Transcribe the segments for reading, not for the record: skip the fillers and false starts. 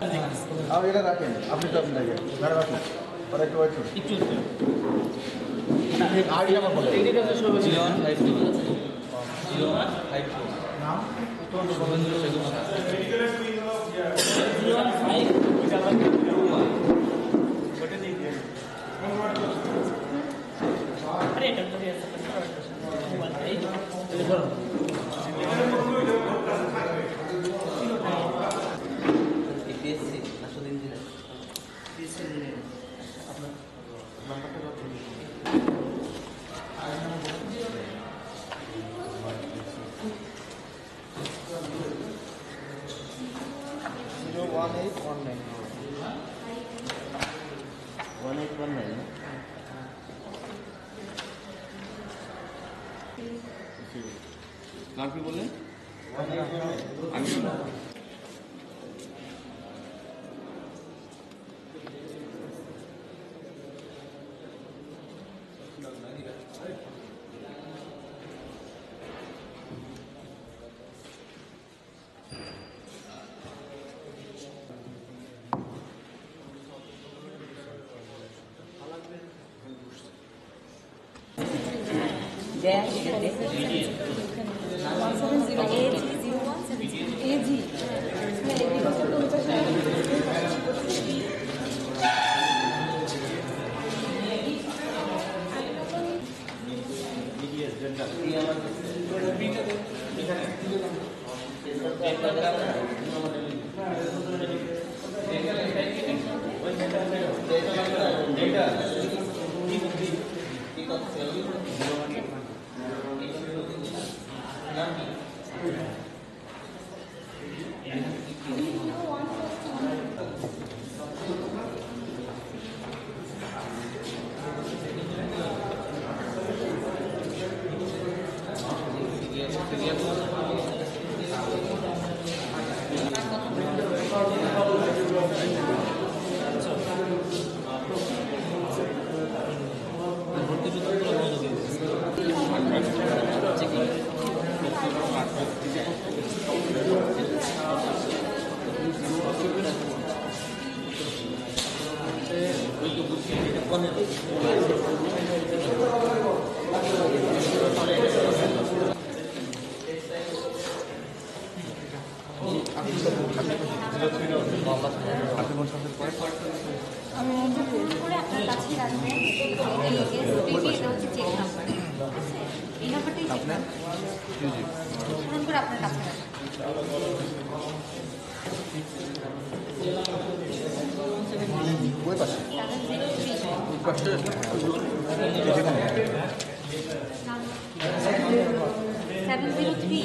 এটা রাখেন, আপনি তো আপনি রাখেন, ঘরে রাখুন, আর একটু ওয়েট করুন। আগে আমার বলে নাম শুভেন্দু সেতু নাম কি বললেন? আমি করে আপনার কাছে রাখবেন। এই নাম্বারটাই পূরণ করে আপনার কাছে রাখবেন। ওই পাশে 703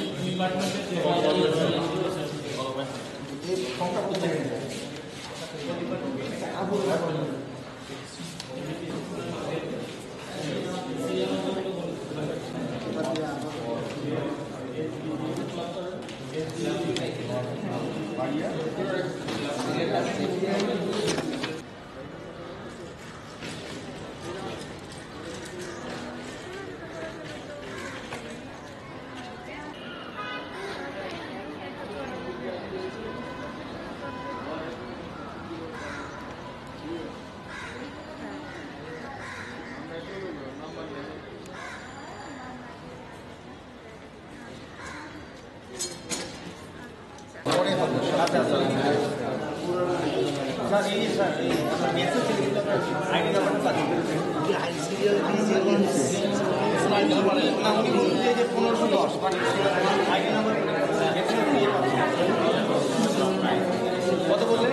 কত বললেন?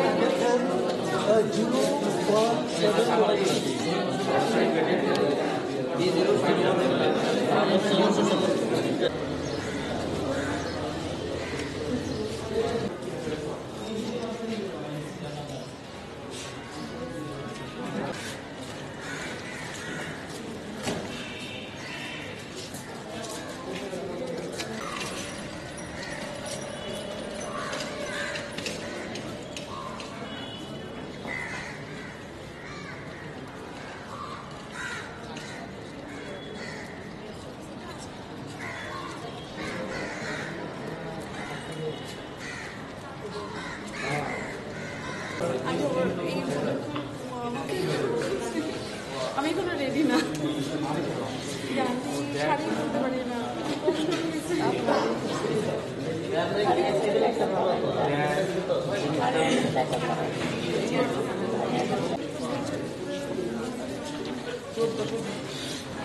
017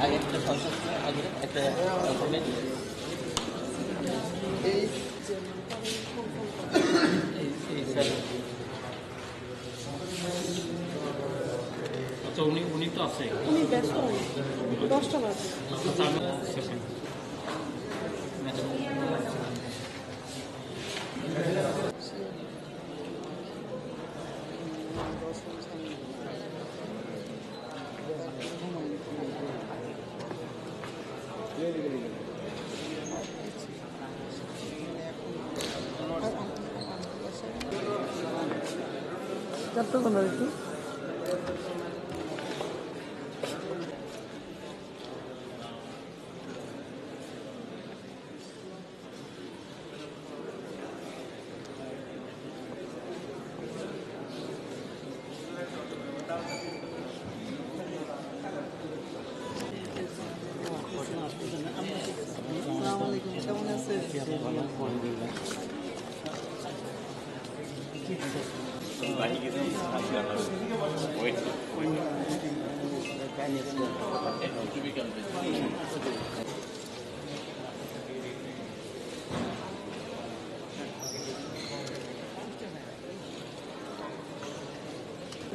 আগে একটা সংসদ আগে একটা আচ্ছা উনি তো আছে উনি ব্যস্ত হন 10টা বাজে চারটা বাজে একটু আসসালামু আলাইকুম কেমন আছেন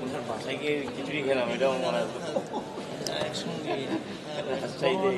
ওনার বাসায় গিয়ে খিচুড়ি খেলাম এটাও মনে হয় একসঙ্গে চাইতে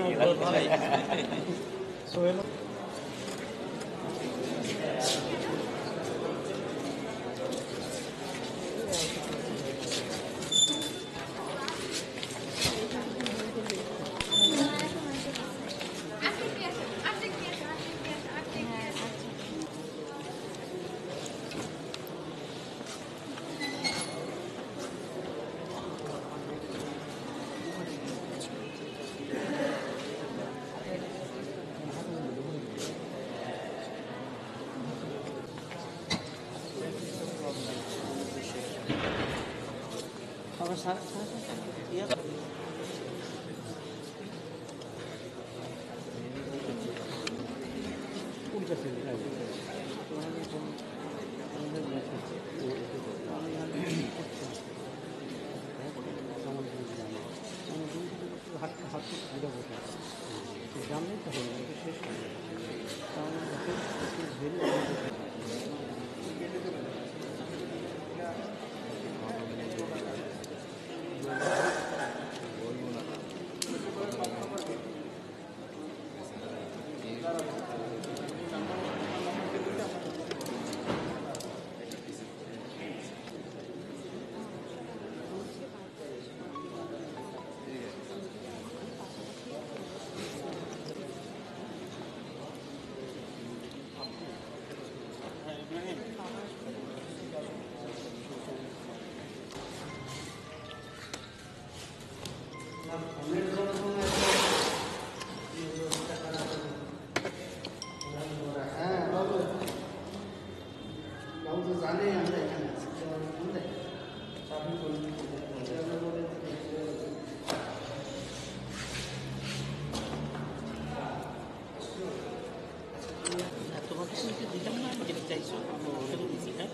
তোমাকে শুনতে দিলাম না যেটা চাইছো ওটা তো দিছি না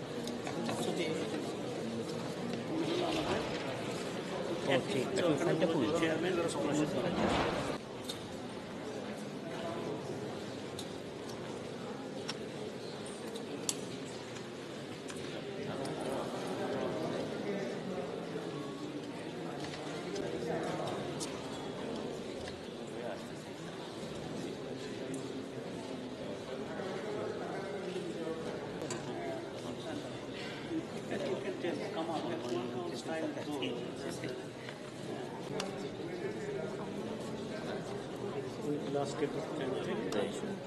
এখন চাচ্ছ যে ঠিক ওখানে ফুল chairman last step of transition.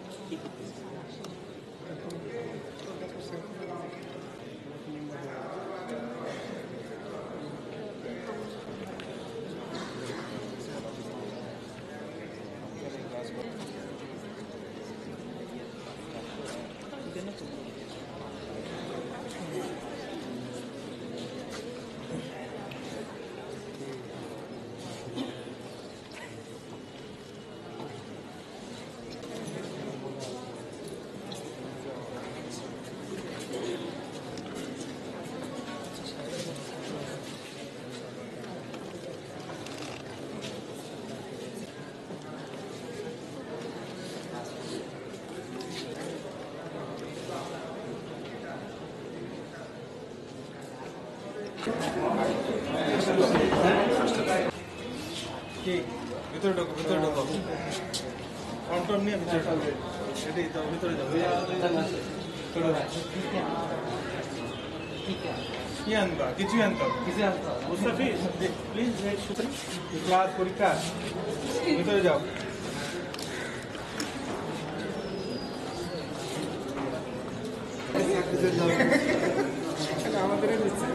কি ভিতরে ঢোকো ভিতরে ঢোকো কন্ট্রোল নিয়ে ভিতরে ঢোকো এটাই তো ভিতরে যাও কি আনবা কিছু আনতাম মুস্তাফিজ প্লিজ ক্লাস পরীক্ষা ভিতরে যাও আমাদের দিচ্ছে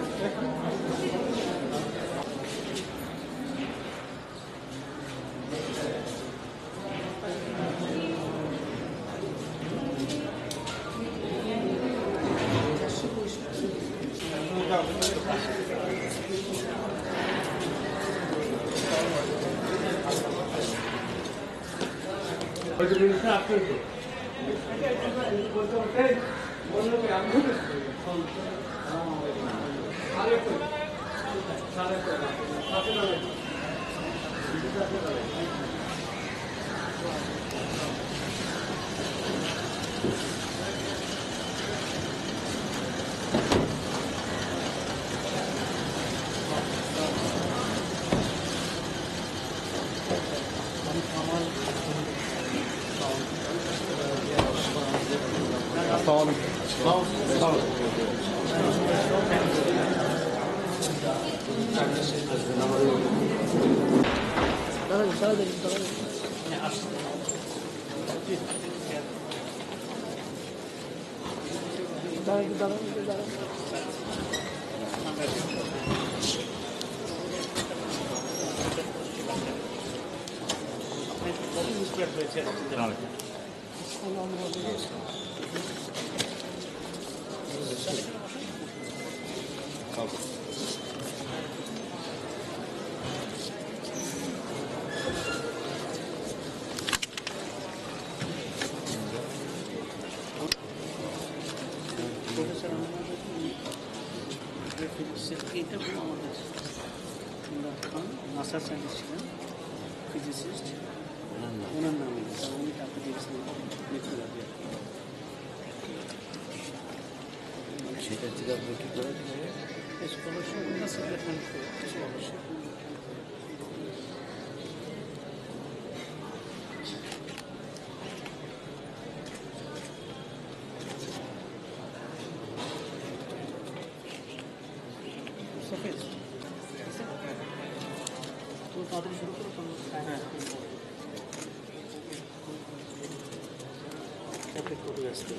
এটা আমাদের মাস্টার সায়েন্টিস্ট ছিলেন ফিজিসিস্ট ওনার নামে উনি তাকে দিয়েছিলেন লিখতে লাগবে সেটা থেকে আপনি কী করেন অবশ্যই তো তাড়াতাড়ি শুরু করো করে আসতে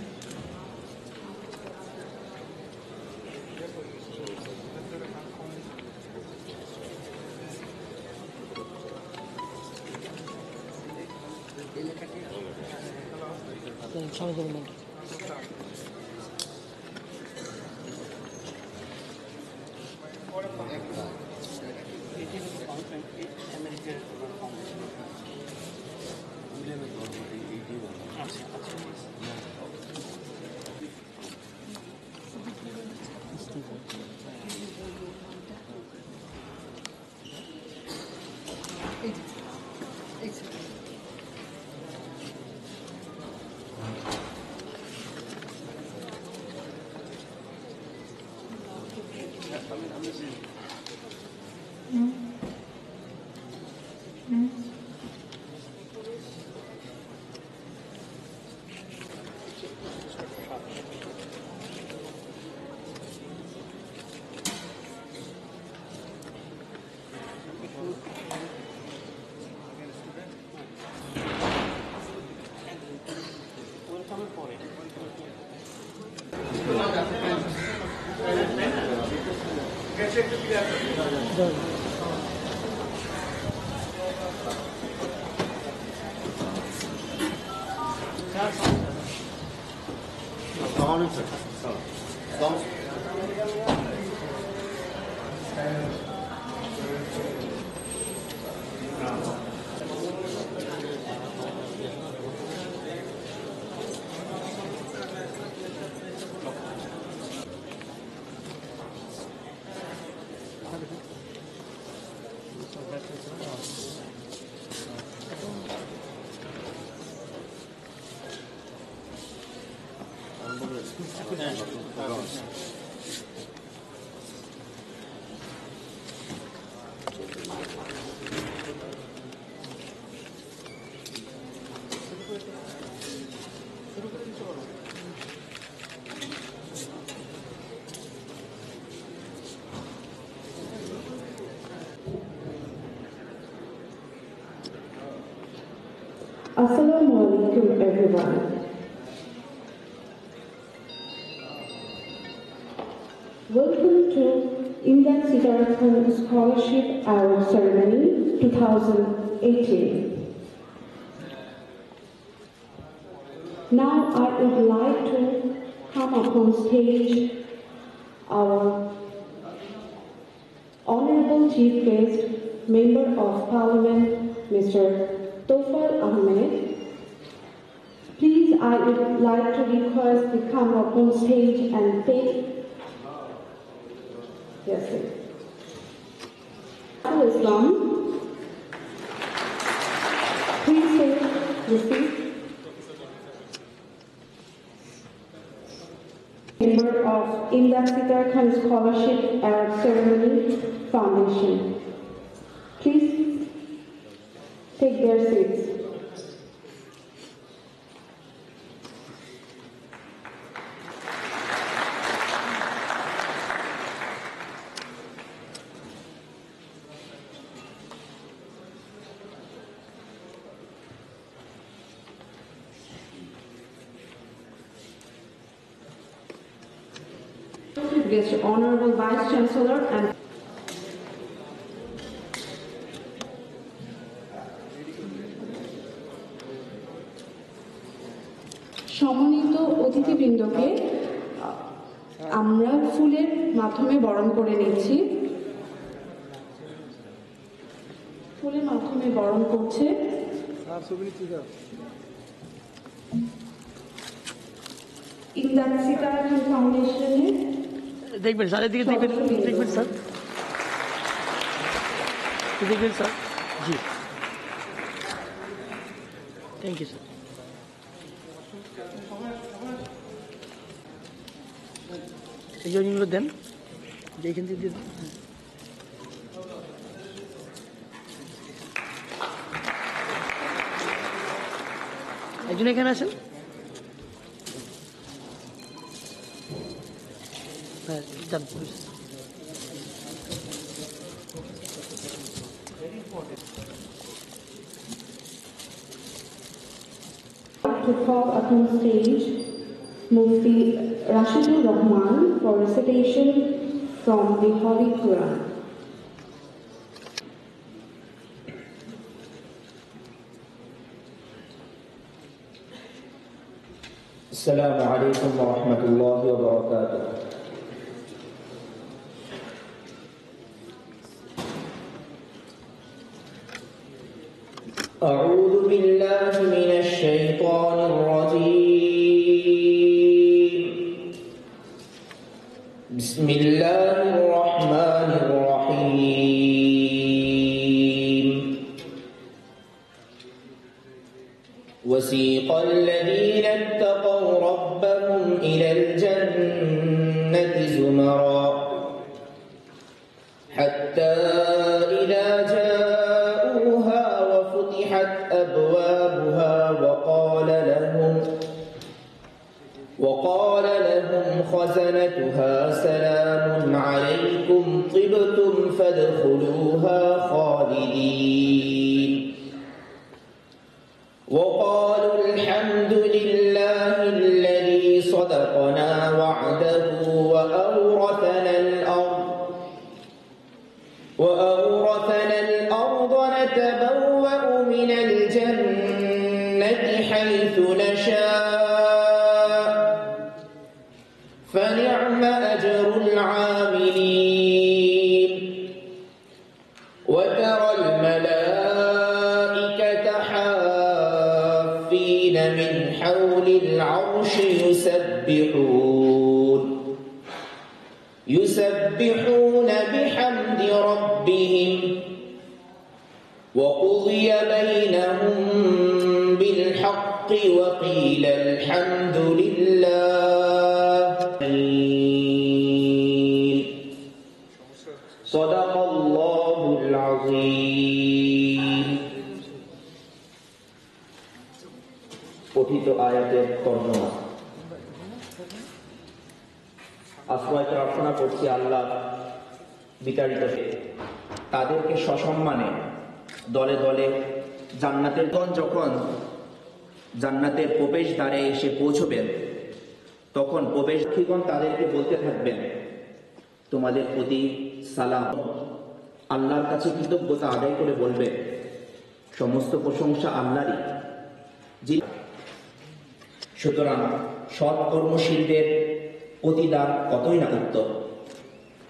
শুরু করে দিতে পারো। Assalamu alaikum everyone. Welcome to Imdad Siddharthan Scholarship Award Ceremony 2018. Now I would like to come up on stage our Honorable Chief Guest, Member of Parliament, Mr. Tofal Ahmed. Please, I would like to request to come up on stage and take. Yes, sir. Islam. Please take your seat. Member of Imdad Siddharthan Scholarship Award Ceremony Foundation. Please take their seats. Guest Honorable Vice Chancellor and সম্মানিত অতিথিবৃন্দকে আমরা ফুলের মাধ্যমে বরণ করে নিচ্ছি। ফুলের মাধ্যমে বরণ করছে ইমদাদ সিদ্ধার্থন ফাউন্ডেশনের দেখবেন স্যার, এদিকে দেখবেন, দেখবেন স্যার, দেখবেন স্যার। জি, থ্যাংক ইউ স্যার। এই জন্যগুলো দেন, যেখান থেকে দিয়ে দেন। একজন এখানে আছেন, হ্যাঁ যান। To call upon stage Mufti Rashidul Rahman for recitation from the Holy Quran. السلام عليكم ورحمة الله وبركاته. أعوذ بالله من الشيطان الرجيم. بسم الله الرحمن الرحيم. وسيق الذين اتقوا ربهم إلى الجنة زمرا حتى إذا جاءوها وفتحت أبوابها وقال لهم خزنتها سلام عليكم طبتم فادخلوها خالدين. وقالوا الحمد لله الذي صدقنا وعده وأورثنا الأرض نتبوأ من الجنة حيث نشاء فنعم أجر العاملين. وترى الملائكة حافين من حول العرش يسبحون بحمد ربهم وقضي بينهم بالحق وقيل الحمد لله. صدق الله العظيم. পঠিত আয়াতের তর্জমা। আশ্রয় প্রার্থনা করছি আল্লাহ বিচারিতকে, তাদেরকে সসম্মানে দলে দলে জান্নাতের গণ যখন জান্নাতের প্রবেশ দ্বারে এসে পৌঁছবেন, তখন প্রবেশার্থীগণ তাদেরকে বলতে থাকবেন, তোমাদের প্রতি সালাম। আল্লাহর কাছে কৃতজ্ঞতা আদায় করে বলবে, সমস্ত প্রশংসা আল্লাহরই। সুতরাং সৎ কর্মশীলদের প্রতিদান কতই না উত্তম।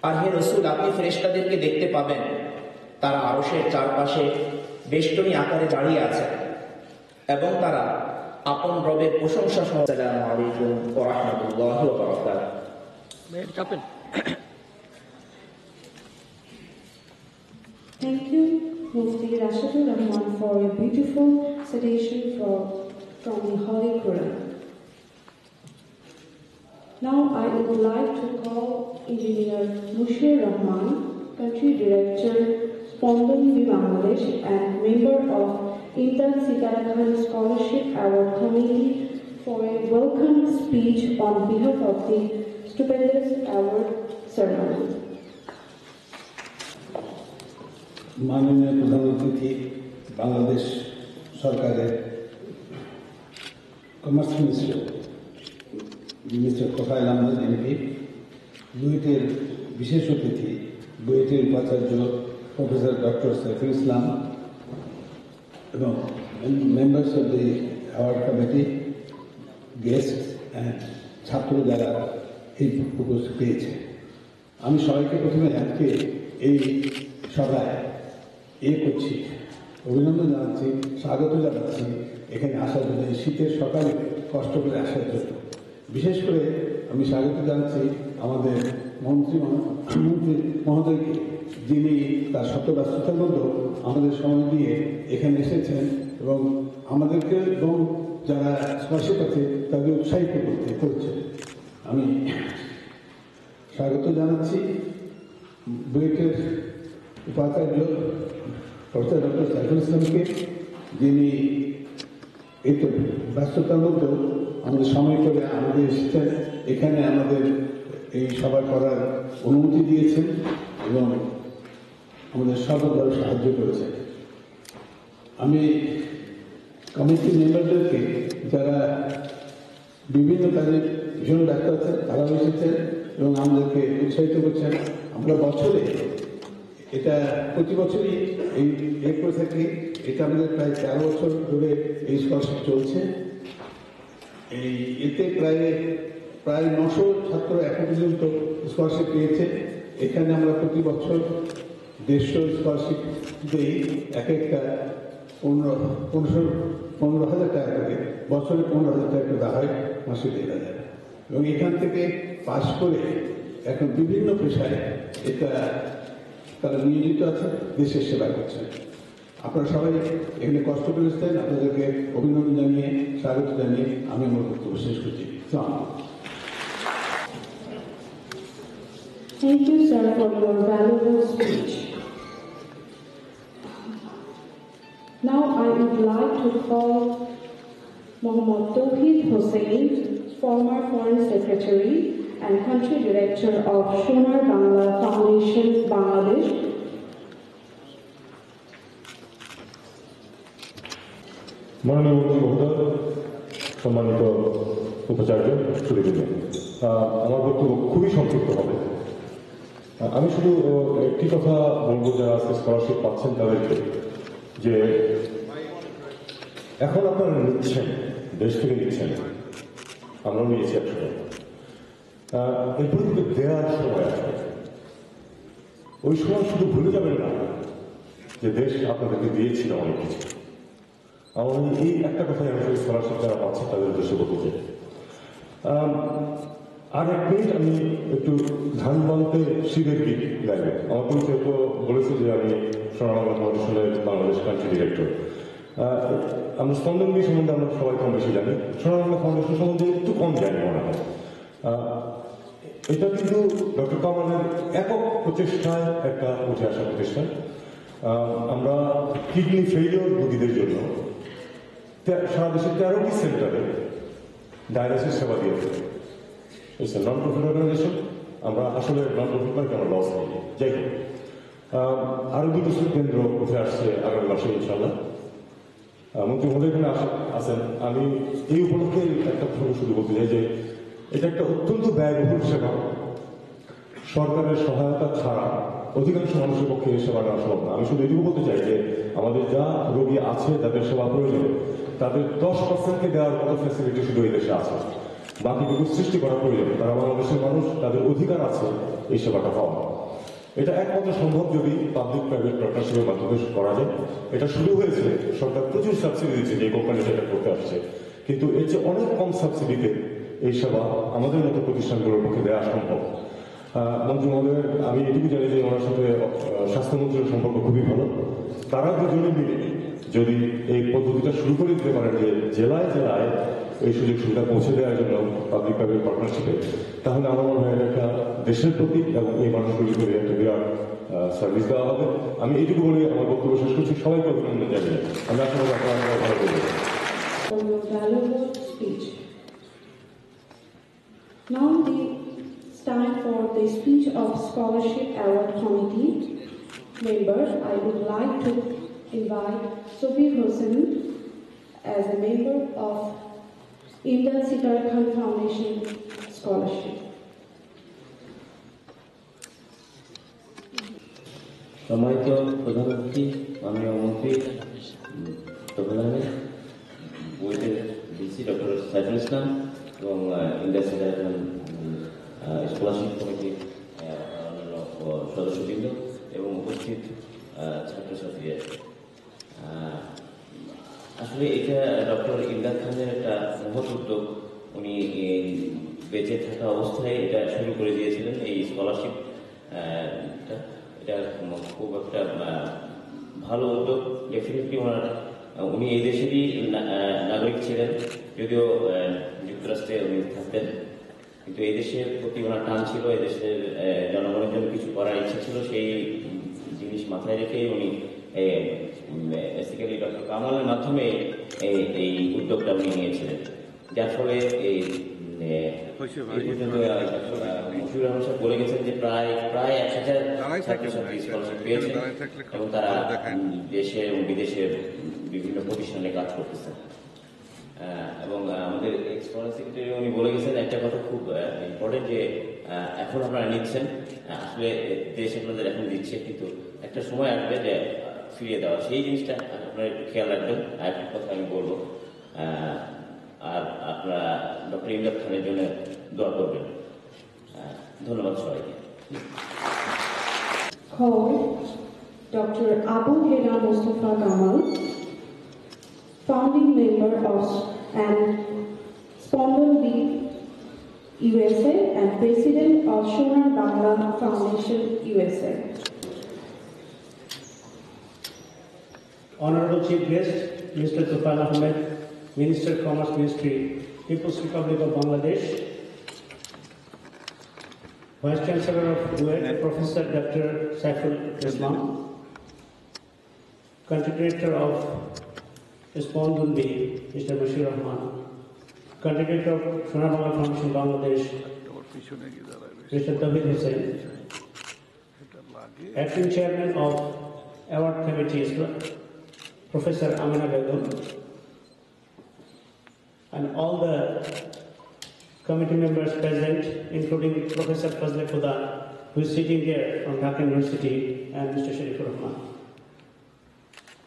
আর হে রসুল, আপনি ফেরেশতাদেরকে দেখতে পাবেন, তারা আরশের চারপাশে বেষ্টনী আকারে দাঁড়িয়ে আছে এবং তারা আপন রবের প্রশংসা সহ। আসসালামু আলাইকুম ওয়া রাহমাতুল্লাহি ওয়া বারাকাতুহু। Thank you, Mufti Rashidul Rahman, for a beautiful citation from the Holy Quran. Now I would like to call Engineer Mushir Rahman, Country Director, Spondan Bangladesh and member of Intan Sitara Khan Scholarship Award Committee for a welcome speech on behalf of the Stupendous Award ceremony. মাননীয় প্রধান অতিথি, বাংলাদেশ সরকারের commerce minister mister Tofail Ahmed MP, বুয়েটের বিশেষ অতিথি বুয়েটের উপাচার্য professor doctor Saiful Islam এবং members of the award committee, guest and ছাত্র যারা এই উপস্থিত পেয়েছে, আমি সবাইকে প্রথমে আজকে এই সভায় করছি, অভিনন্দন জানাচ্ছি, স্বাগত জানাচ্ছি এখানে আসার জন্য, এই শীতের সকালে কষ্ট করে আসার জন্য। বিশেষ করে আমি স্বাগত জানাচ্ছি আমাদের মন্ত্রী মহোদয়কে, যিনি তার শত ব্যস্ততার মধ্যে আমাদের সময় দিয়ে এখানে এসেছেন এবং আমাদেরকে এবং যারা স্কলারশিপ আছে তাদের উৎসাহিত করছেন। আমি স্বাগত জানাচ্ছি বুয়েটের উপাচার্য প্রফেসর ডক্টর সাইফুল ইসলামকে, যিনি এই তো ব্যস্ততার মধ্যেও আমাদের সময় করে আমাদের এসেছেন, এখানে আমাদের এই সভা করার অনুমতি দিয়েছেন এবং আমাদের সর্বদা সাহায্য করেছেন। আমি কমিটির মেম্বারদেরকে, যারা বিভিন্ন কাজে ভীষণ ব্যস্ত আছেন, তারাও এসেছেন এবং আমাদেরকে উৎসাহিত করছেন। আমরা বছরে এটা প্রতি বছরই এই করে থাকি, এটা আমাদের প্রায় 13 বছর ধরে এই স্কলারশিপ চলছে। এতে প্রায় 900 ছাত্র এখন পর্যন্ত স্কলারশিপ পেয়েছে। এখানে আমরা প্রতি বছর 150 স্কলারশিপ দিই, এক একটা 15,000 টাকা করে, বছরে 15,000 টাকা করে দেওয়া হয়, মাসে 1,000। এবং এখান থেকে পাশ করে এখন বিভিন্ন পেশায় তারা নিয়োজিত আছে, দেশের সেবা করছেন। আপনারা সবাই এখানে কষ্ট করেছেন, আপনাদেরকে অভিনন্দন জানিয়ে স্বাগত জানিয়ে আমি আমার বক্তব্য শেষ করছি। Thank you, sir, for your valuable speech. Now I would like to call Mohammad Tawheed Hussain, former Foreign Secretary and Country Director of Sonar Bangla Foundation, Bangladesh. মাননীয় মন্ত্রী মহোদয়, সম্মানিত উপাচার্য, সুদীবৃন্দ, আমার বক্তব্য খুবই সংক্ষিপ্ত হবে। আমি শুধু একটি কথা বলবো, যারা আজকে স্কলারশিপ পাচ্ছেন তাদেরকে, যে এখন আপনারা নিচ্ছেন, দেশ থেকে নিচ্ছেন, আমরাও নিয়েছি একসাথে, এরপরে কিন্তু দেওয়ার সময় আসবে। ওই সময় শুধু ভুলে যাবেন না যে দেশ আপনাদেরকে দিয়েছিল অনেক কিছু। আমার এই একটা কথাই আমি স্কলারশিপ যারা পাচ্ছি তাদের উদ্দেশ্যে বলতে চাই। আর 1 মিনিট আমি একটু ধান বানতে শিখের গীত গাইবে। আমার পরিচয় তো বলেছে যে আমি সোনার বাংলা ফাউন্ডেশনের বাংলাদেশ কান্ট্রি ডিরেক্টর। আমরা স্পন্দন বি সম্বন্ধে আমরা সবাই কম বেশি জানি, সোনার বাংলা ফাউন্ডেশন সম্বন্ধে একটু কম জানি মনে হয়। এটা কিন্তু ডক্টর কামালের একক প্রচেষ্টায় একটা উঠে আসা প্রতিষ্ঠান। আমরা কিডনি ফেইলিওর রোগীদের জন্য সারা দেশের 13টি সেন্টারে ডায়ালিসিস সেবা দিয়ে থাকে। It's non profit organization. আমরা আসলে নন প্রফিট মানে আমরা লস করি। যাই হোক, আরো 2টি কেন্দ্র উঠে আসছে আগামী মাসে ইনশাল্লাহ। মন্ত্রী মহোদয় এখানে আছেন। আমি এই উপলক্ষে একটা প্রসঙ্গ শুরু করতে চাই যে এটা একটা অত্যন্ত ব্যয়বহুল সেবা। সরকারের সহায়তা ছাড়া অধিকাংশ মানুষের পক্ষে এই সেবা নেওয়া সম্ভব না। আমি শুধু এটুকু বলতে চাই যে আমাদের যা রোগী আছে যাদের সেবা প্রয়োজন, তাদের 10%কে দেওয়ার মতো ফ্যাসিলিটি শুধু এই দেশে আছে। বাকিটুকু সৃষ্টি করা প্রয়োজন। তারা বাংলাদেশের মানুষ, তাদের অধিকার আছে এই সেবাটা পাওয়া। এটা একমাত্র সম্ভব যদি পাবলিক প্রাইভেট পার্টনারশিপের মাধ্যমে করা যায়। এটা শুরু হয়েছে, সরকার প্রচুর সাবসিডি দিচ্ছে যে কোম্পানিটা এটা করতে আসছে, কিন্তু এর চেয়ে অনেক কম সাবসিডিতে এই সেবা আমাদের মতো প্রতিষ্ঠানগুলোর পক্ষে দেওয়া সম্ভব। মন্ত্রী মহোদয়, আমি এটুকু জানি যে ওনার সাথে স্বাস্থ্যমন্ত্রীর সম্পর্ক খুবই ভালো। তারা দুজনে মিলে যদি এই পদ্ধতিটা শুরু করে দিতে পারেন যে জেলায় জেলায় এই সুযোগ সুবিধা পৌঁছে দেওয়ার জন্য পাবলিক প্রাইভেট পার্টনারশিপে, তাহলে আমার মনে হয় একটা দেশের প্রতি এবং এই মানুষগুলিকে একটা বিরাট সার্ভিস দেওয়া হবে। আমি এইটুকু বলে আমার বক্তব্য শেষ করছি। সবাইকে অভিনন্দন জানাই। আমি আসলে আপনারা ভালো করবেন। Now it's time for the speech of Scholarship Award Committee members. I would like to invite Sophie Hossain as a member of Indian Sitar Khan Foundation Scholarship. সম্মানিত প্রধানমন্ত্রী, মাননীয় মন্ত্রী তফাইল আহমেদ, বুয়েটের ডিসি ডক্টর সাইফুল ইসলাম এবং ইন্ডিয়ান সিটার খান scholarship কমিটির অন্যান্য সদস্যবৃন্দ এবং উপস্থিত ছাত্রছাত্রীরা, আসলে এটা ডক্টর ইমদাদ খানের একটা মহৎ উদ্যোগ। উনি বেঁচে থাকা অবস্থায় এটা শুরু করে দিয়েছিলেন এই স্কলারশিপ। এটা খুব একটা ভালো উদ্যোগ। ডেফিনেটলি উনি এই দেশেরই নাগরিক ছিলেন, যদিও যুক্তরাষ্ট্রে উনি থাকতেন, কিন্তু এই দেশের প্রতি ওনার টান ছিল, এই দেশের জনগণের জন্য কিছু করার ইচ্ছা ছিল। সেই জিনিস মাথায় রেখেই উনি বেসিক্যালি ডক্টর কামালের মাধ্যমে এই উদ্যোগটা উনি নিয়েছিলেন, যার ফলে মশিউর রহমান সাহেব বলে গেছেন যে প্রায় 1000 ছাত্রছাত্রী স্কলারশিপ পেয়েছেন এবং তারা দেশে এবং বিদেশে বিভিন্ন প্রতিষ্ঠানে কাজ করতেছেন। এবং আমাদের এক্স ফরেন সেক্রেটারি উনি বলে গেছেন একটা কথা খুব ইম্পর্টেন্ট, যে এখন আপনারা নিচ্ছেন, আসলে দেশ আপনাদের এখন দিচ্ছে, কিন্তু একটা সময় আসবে যে ফিরিয়ে দেওয়া, সেই জিনিসটা আপনারা একটু খেয়াল রাখবেন। আর একটা কথা আমি বলবো, আর আপনারা ডক্টর ইমদাদ খানের জন্য দোয়া করবেন। ধন্যবাদ সবাইকে। Dr. Abu Hira Mustafa Kamal, founding member of and Spondon B USA and president of Shonar Bangla Foundation USA. Honorable Chief Guest, Mr. Tufan Ahmed, Minister of Commerce Ministry, People's Republic of Bangladesh, Vice Chancellor of UAE, Professor Dr. Saiful Islam, Country Director of Spondon B, Mr. Bashir Rahman, Country Director of Shonar Bangla Foundation Bangladesh, Mr. Tawhid Hussain, Acting Chairman of Award Committee, Professor Amina Begum, and all the committee members present, including Professor Fazle Khuda, who is sitting here from Dhaka University, and Mr. Sharifur Rahman.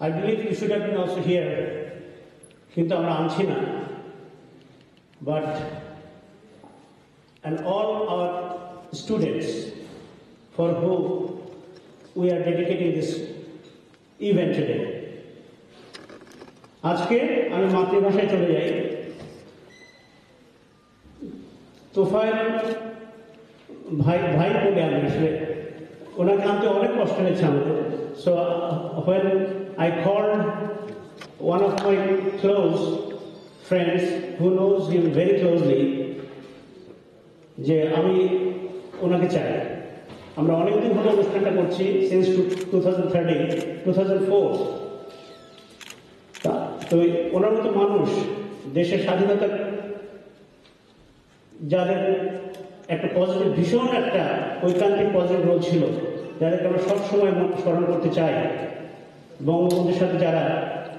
I believe you should have been also here, kintu amra anchi na, but and all our students for whom we are dedicating this event today. আজকে আমি মাতৃভাষায় চলে যাই। তোফায়েল ভাই বলে আমি আসলে ওনাকে আনতে অনেক কষ্ট হয়েছে আমাদের। So when I called one of my close friends who knows him very closely, যে আমি ওনাকে চাই। আমরা অনেকদিন ধরে অনুষ্ঠানটা করছি, since 2004, তো ওনার মতো মানুষ দেশের স্বাধীনতা যাদের একটা পজিটিভ, ভীষণ একটা ঐকান্তিক পজিটিভ রোল ছিল, যাদেরকে আমরা সবসময় স্মরণ করতে চাই, বঙ্গবন্ধুর সাথে যারা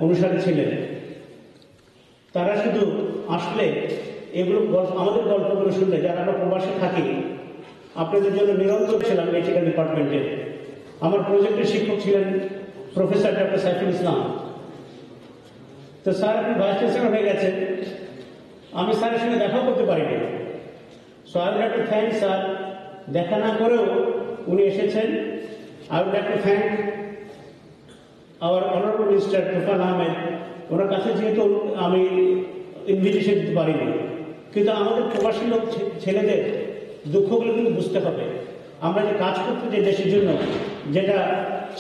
অনুসারী ছিলেন, তারা শুধু আসলে এগুলো আমাদের গল্পগুলো শুনলে, যারা আমরা প্রবাসে থাকি, আপনাদের জন্য নিরন্তর ছিলাম মেডিকেল ডিপার্টমেন্টে। আমার প্রজেক্টের শিক্ষক ছিলেন প্রফেসর ডক্টর সাইফুল ইসলাম। তো স্যার আপনি ভাইস চ্যান্সেলর হয়ে গেছেন, আমি স্যারের সঙ্গে দেখাও করতে পারিনি। So I would like to thank sir, দেখা না করেও উনি এসেছেন। I would like to thank our honourable minister Tofail Ahmed. ওনার কাছে যেহেতু আমি ইনভিটেশন দিতে পারিনি, কিন্তু আমাদের প্রবাসী লোক ছেলেদের দুঃখগুলো কিন্তু বুঝতে হবে। আমরা যে কাজ করতে যে দেশের জন্য, যেটা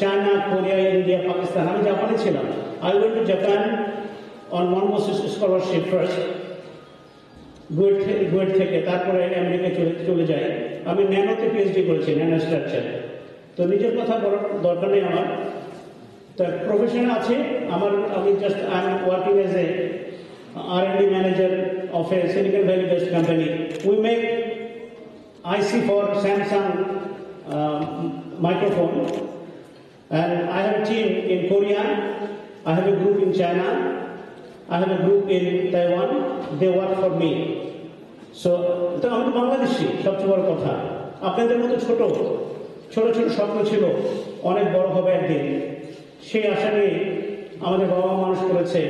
চায়না, কোরিয়া, ইন্ডিয়া, পাকিস্তান, আমি জাপানে ছিলাম। I went to Japan on Monbusho scholarship first, BUET থেকে, তারপরে আমেরিকা চলে যাই। আমি ন্যানোতে পিএইচডি করেছি, ন্যানো স্ট্রাকচার। তো নিজের কথা বলার দরকার নেই আমার, তা প্রফেশন আছে আমার। আমি just I am working as a R&D manager of a Silicon Valley based company. We make IC for Samsung microphone, and I have a team in Korea, I have a group in China, I have a group in Taiwan. They work for me. So তো আমি বাংলাদেশি, সবচেয়ে বড় কথা। আপনাদের মতো ছোট ছোট ছোট স্বপ্ন ছিল, অনেক বড় হবে একদিন, সেই আশা নিয়ে আমাদের বাবা মা মানুষ করেছে,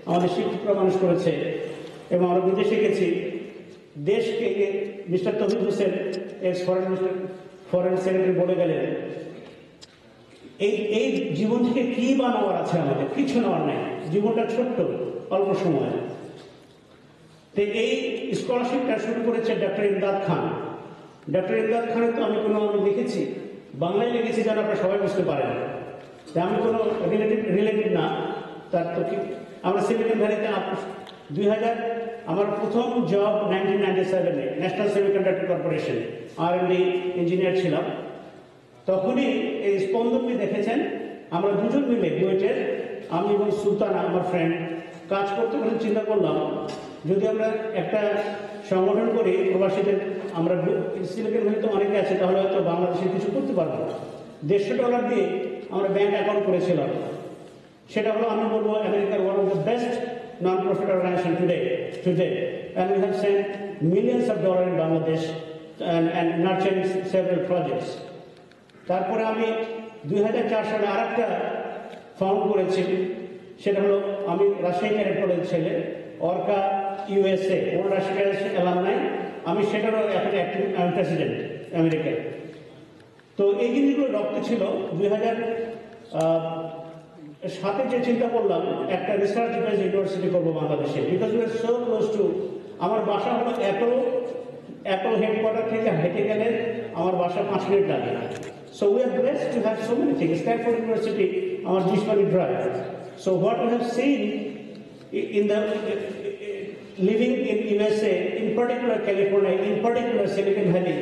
আমাদের শিক্ষকরা মানুষ করেছে, এবং আমরা বিদেশে গেছি। দেশকে মিস্টার তৌহিদ হোসেন, এক্স ফরেন সেক্রেটারি, বলে গেলেন এই জীবন থেকে কি বা নেওয়ার আছে, আমাদের কিছু নেওয়ার নাই, জীবনটা ছোট্ট, অল্প সময়। তো এই স্কলারশিপটা শুরু করেছে ডক্টর ইমদাদ খান। ডক্টর ইমদাদ খানের তো আমি লিখেছি, বাংলায় লিখেছি যেন আপনারা সবাই বুঝতে পারেন, আমি কোনো রিলেটিভ না তার। তো আমরা সিলিকন ভ্যালিতে 2000, আমার প্রথম জব 1997-এ national semiconductor corporation R&D engineer ছিলাম। তখনই এই স্পন্দনকে দেখেছেন, আমরা দুজন মিলে বুয়েটের, আমি এবং সুলতানা আমার ফ্রেন্ড কাজ করতে করতে চিন্তা করলাম, যদি আমরা একটা সংগঠন করি প্রবাসীদের, আমরা সিলিকন ভ্যালিতে অনেকে আছে, তাহলে হয়তো বাংলাদেশে কিছু করতে পারবো। $150 দিয়ে আমরা ব্যাংক অ্যাকাউন্ট করেছিলাম। সেটা হলো, আমি বলবো, আমেরিকার one of the best non profit organization today, and we have sent millions of dollars in Bangladesh and nurturing several projects. তারপরে আমি 2004 সালে আরেকটা ফাউন্ড করেছি, সেটা হলো, আমি রাজশাহী ক্যাডেট কলেজ ছেলে, অর্কা USA, ওল্ড রাশিয়ার অ্যালামনাই। আমি সেটারও এখন আমি প্রেসিডেন্ট আমেরিকার। তো এই জিনিসগুলো রক্ত ছিল। 2007-এ যে চিন্তা করলাম একটা রিসার্চ বেসড ইউনিভার্সিটি করবো বাংলাদেশে, because we are so close two, আমার বাসা হলো অ্যাপল হেডকোয়ার্টার থেকে হেঁটে গেলে আমার বাসা 5 মিনিট লাগে। So we are blessed to have so many things. Stanford university আমার জিসমানি drive. So what we have seen in the living in USA, in particular California, in particular Silicon Valley,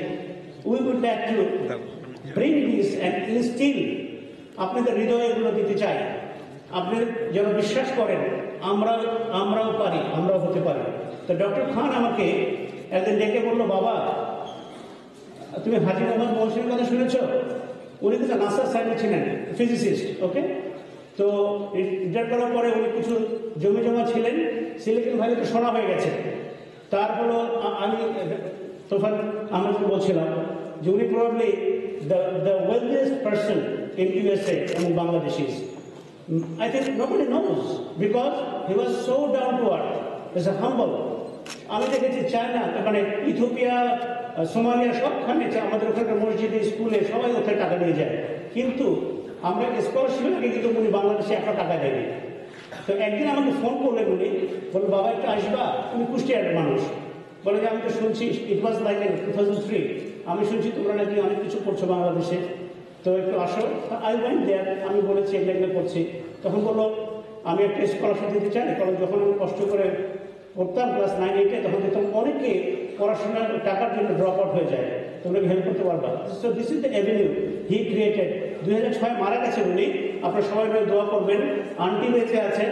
we would like to bring this and instill, আপনাদের হৃদয়ে এগুলো দিতে চাই, আপনি যেন বিশ্বাস করেন আমরাও পারি, আমরাও হতে পারি। তো ডক্টর খান আমাকে একদিন ডেকে বললো, বাবা তুমি হাজি মোহাম্মদ মহসিনের কথা শুনেছ? উনি কিন্তু নাসার সাইডে ছিলেন, ফিজিসিস্ট। ওকে, তো রিটায়ার করার পরে উনি কিছু জমি জমা ছিলেন, সিলিকন ভ্যালিতে সোনা হয়ে গেছে। তার হলো, আমি তখন আমাকে বলছিলাম যে উনি probably the wealthiest person in USA among Bangladeshis. I think nobody knows because he was so down to earth, as a humble. আমি দেখেছি চায়না, মানে ইথিওপিয়া, সোমালিয়া, সবখানে আমাদের ওখানকার মসজিদে, স্কুলে সবাই ওখানে টাকা নিয়ে যায়, কিন্তু আমরা স্কলারশিপ আগে কিন্তু উনি বাংলাদেশে 1 টাকা দেয়নি। তো একদিন আমাকে ফোন করলেন, উনি বললেন, বাবা একটু আসবা, তুমি কুষ্টিয়ার মানুষ, বলে যে আমি তো শুনছি, ইট ওয়াজ লাইক ইন 2003, আমি শুনছি তোমরা নাকি অনেক কিছু করছো বাংলাদেশে, তো একটু আসো। আই ওয়েন্ট দেয়ার, আমি বলেছি এগুলো করছি। তখন বললো আমি একটা স্কলারশিপ দিতে চাই, কারণ যখন আমি কষ্ট করে পড়তাম ক্লাস 9-8-এ, তখন দেখতাম অনেকে পড়াশোনার টাকার জন্য ড্রপ আউট হয়ে যায়, তোমরা হেল্প করতে পারবা। So this is the avenue he created. 2006 মারা গেছেন উনি, আপনারা সবাই মিলে দোয়া করবেন। আন্টি বেঁচে আছেন,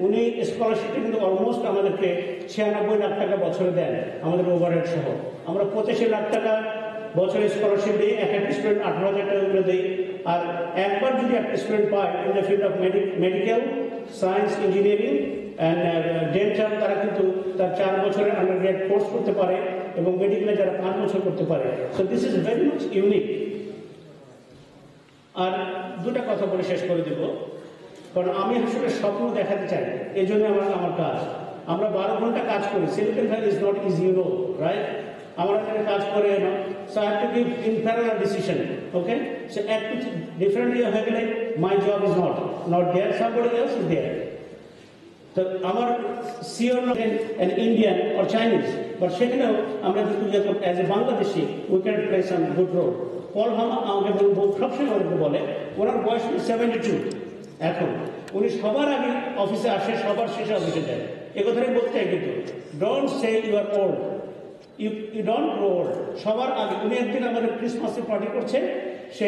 উনি স্কলারশিপটা কিন্তু অলমোস্ট আমাদেরকে 96 লাখ টাকা বছরে দেন আমাদের ওভারহেড সহ। আমরা 85 লাখ টাকা বছরে স্কলারশিপ দিই, এক একটা স্টুডেন্ট 18,000 টাকা করে দিই। আর একবার যদি একটা স্টুডেন্ট পায় in the field of medical science, engineering and dental, তারা কিন্তু তার 4 বছরের আন্ডারগ্রেড কোর্স করতে পারে এবং মেডিকেলে যারা 5 বছর করতে পারে। So this is very much unique. আর দুটা কথা বলে শেষ করে দেব, কারণ আমি আসলে স্বপ্ন দেখাতে চাই, এই জন্য আমার কাজ। আমরা 12 ঘন্টা কাজ করি। Silicon valley is not easy, you know, right? আমরা এখানে কাজ করে না, so I have to give in parallel decision, okay? So একটু ডিফারেন্টলি হয়ে গেলে my job is not there, somebody else is there. তো আমার sure not an Indian or Chinese, but সেখানেও আমরা কিন্তু as a Bangladeshi we can play some good role. Paul হামা আমাকে সবসময় আমাদেরকে বলে, ওনার বয়স 72 এখন, উনি সবার আগে অফিসে আসে, সবার শেষে অফিসে যায়। এ কথাটাই বলতে চাই, কিন্তু don't say you are old, you don't grow old. সবার আগে। উনি একদিন আমাদের ক্রিসমাসে পার্টি করছে, সে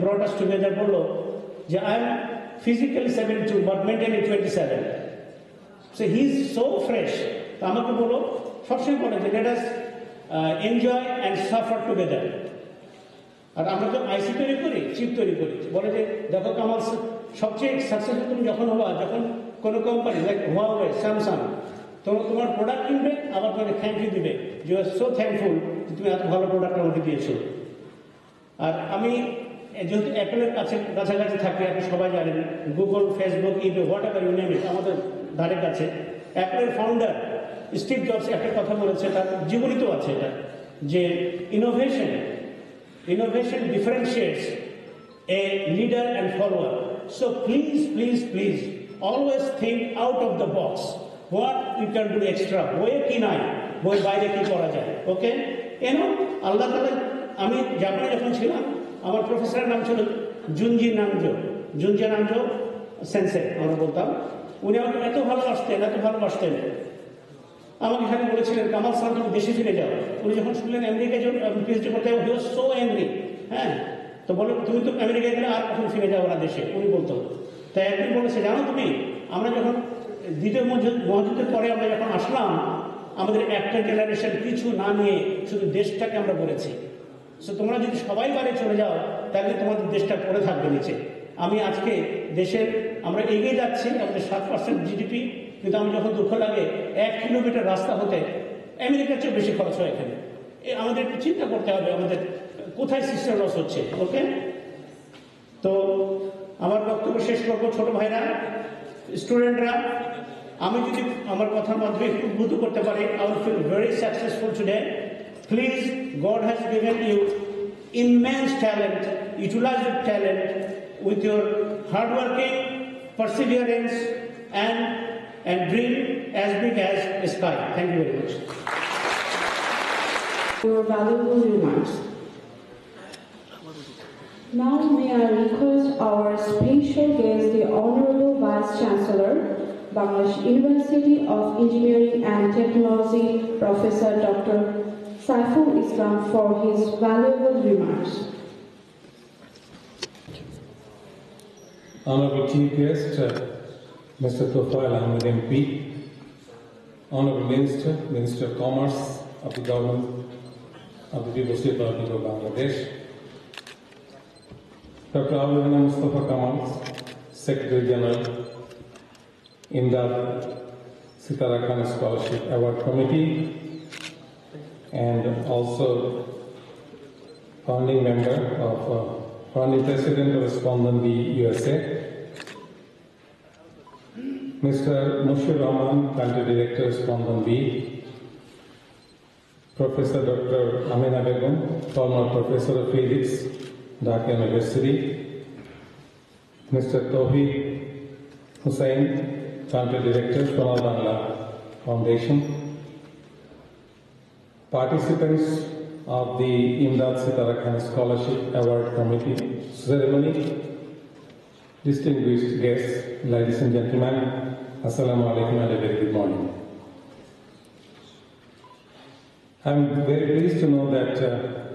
ব্রট আস টুগেদার, বললো যে I am physically 72 but mentally 27। So he is so fresh. তো আমাকে বলো, সবসময় বলে যে let us enjoy and suffer together. আর আমরা তো আইসি তৈরি করি, চিপ তৈরি করি, বলে যে দেখো কামাল, সবচেয়ে সাকসেসফুল তুমি যখন হবা, যখন কোনো কোম্পানি লাইক হুয়াওয়ে, স্যামসাং তোমার প্রোডাক্ট কিনবে, আবার তোমাকে থ্যাংক ইউ দিবে, ইউ আর সো থ্যাঙ্কফুল যে তুমি এত ভালো প্রোডাক্ট আমাকে দিয়েছো। আর আমি যেহেতু অ্যাপেলের কাছাকাছি থাকি, আপনি সবাই জানেন, Google, Facebook, eBay, whatever you name it, আমাদের ধারে কাছে। অ্যাপেলের ফাউন্ডার স্টিভ জবস একটা কথা বলেছে, তার জীবনীতেও আছে এটা, যে innovation differentiates a leader and follower. So please, always think out of the box. What you can do extra? বইয়ে কি নাই, বই বাইরে কি করা যায়, ওকে? আল্লাহ তাআলা, আমি জাপানে যখন ছিলাম, আমার প্রফেসরের নাম ছিল জুনজি নামজো সেন্সে আমরা বলতাম। উনি আমাকে এত ভালোবাসতেন, আমাকে এখানে বলেছিলেন, কামাল স্যার তুমি দেশে ফিরে যাও। উনি যখন শুনলেন আমেরিকায় পিএইচডি করতে হি ওয়াজ সো অ্যাংরি, হ্যাঁ। তো বলো, তুমি তো আমেরিকায় গেলে আর কখন ফিরে যাবো না দেশে, উনি বলতো। তাই একদিন বলেছে, জানো তুমি, আমরা যখন দ্বিতীয় মহাযুদ্ধের পরে আমরা যখন আসলাম, আমাদের একটা জেনারেশন কিছু না নিয়ে শুধু দেশটাকে আমরা বলেছি। সো তোমরা যদি সবাই বাইরে চলে যাও, তাহলে তোমাদের দেশটা পড়ে থাকবে নিচে। আমি আজকে দেশের, আমরা এগিয়ে যাচ্ছি, আমাদের 7% জিডিপি, কিন্তু আমার যখন দুঃখ লাগে 1 কিলোমিটার রাস্তা হতে আমেরিকার চেয়ে বেশি খরচ হয় এখানে। আমাদের একটু চিন্তা করতে হবে আমাদের কোথায় সিস্টেম লস হচ্ছে, ওকে? তো আমার বক্তব্য শেষ করবো। ছোট ভাইরা, স্টুডেন্টরা, আমি যদি আমার কথার মাধ্যমে একটু উদ্বুদ্ধ করতে পারি, I will feel very successful today. Please, God has given you immense talent, utilize your talent with your hard working, perseverance and dream as big as a sky. Thank you very much. Your valuable remarks. Now may I request our special guest, the Honorable Vice Chancellor, Bangladesh University of Engineering and Technology, Professor Dr. Saiful Islam, for his valuable remarks. Honorable Chief Guest, Mr. Tofail Ahmed MP, Honorable Minister of Commerce of the Government of the People's Republic of Bangladesh, Dr. Aulana Mustafa Kamal, Secretary General, Imdad Sitara Khan Scholarship Award Committee, and also founding member of founding president of Spondan B USA, Mr. Mushir Rahman, country director Spondan B, Professor Dr. Amina Begum, former professor of physics, Dhaka University, Mr. Tawheed Hussain, country director, Somal Bangla Foundation, participants of the Imdad Sitara Khan Scholarship Award Committee ceremony, distinguished guests, ladies and gentlemen, Assalamu alaikum and a very good morning. I'm very pleased to know that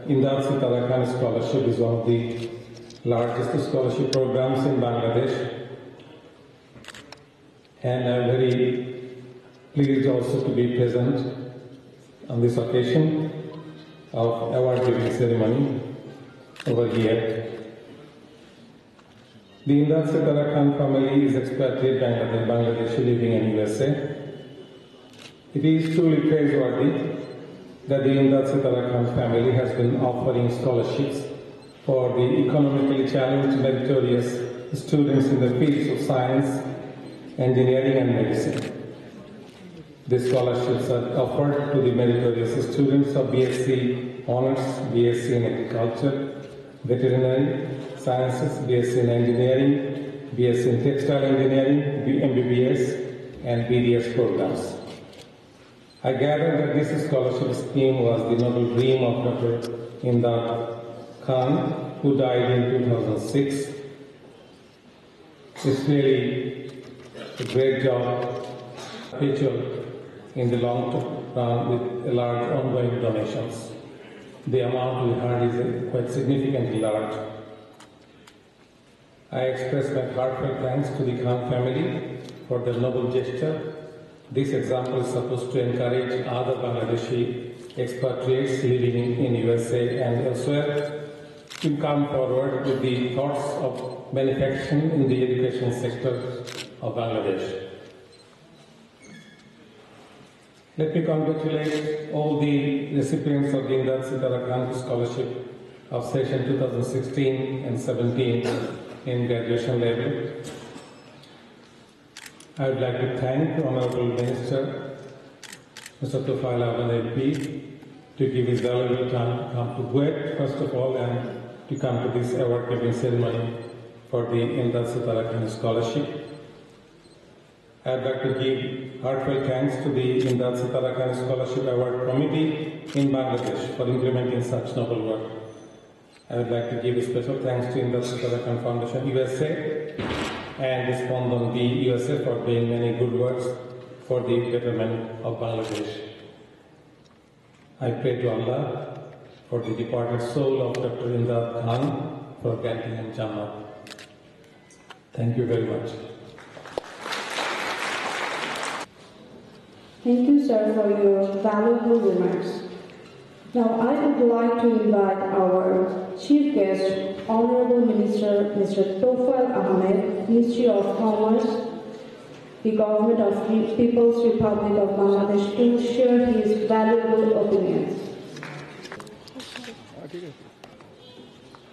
Imdad Sitara Khan Scholarship is one of the largest scholarship programs in Bangladesh. and I'm very pleased also to be present on this occasion of award giving ceremony over here. The Imdad Sitara Khan family is expatriate Bangladeshi living in USA. It is truly praiseworthy that the Imdad Sitara Khan family has been offering scholarships for the economically challenged, meritorious students in the fields of science, engineering and medicine. These scholarships are offered to the meritorious students of BSc Honours, BSc in Agriculture, Veterinary Sciences, BSc in Engineering, BSc in Textile Engineering, MBBS and BDS programs. I gather that this scholarship scheme was the noble dream of Dr. Imdad Khan, who died in 2006. It's really a great job, perpetual in the long run with a large ongoing donations. The amount we heard is quite significantly large. I express my heartfelt thanks to the Khan family for their noble gesture. This example is supposed to encourage other Bangladeshi expatriates living in USA and elsewhere to come forward with the thoughts of manufacturing in the education sector of Bangladesh. Let me congratulate all the recipients of the Imdad Sitara Khan Scholarship of session 2016 and 17 in graduation level. I would like to thank the Honorable Minister, Mr. Toufail Ahmed MP, to give his valuable time to come to Kuwait, first of all, and to come to this award-giving ceremony for the Imdad Sitara Khan Scholarship. I would like to give heartfelt thanks to the Imdad Sitara Khan Scholarship Award Committee in Bangladesh for implementing such noble work. I would like to give a special thanks to Imdad Sitara Khan Foundation USA and Spondon B USA for doing many good works for the betterment of Bangladesh. I pray to Allah for the departed soul of Dr. Imdad Khan for granting him Jannah. Thank you very much. Thank you, sir, for your valuable remarks. Now, I would like to invite our chief guest, Honorable Minister, Mr. Toufail Ahmed, Ministry of Commerce, the Government of the People's Republic of Bangladesh, to share his valuable opinions.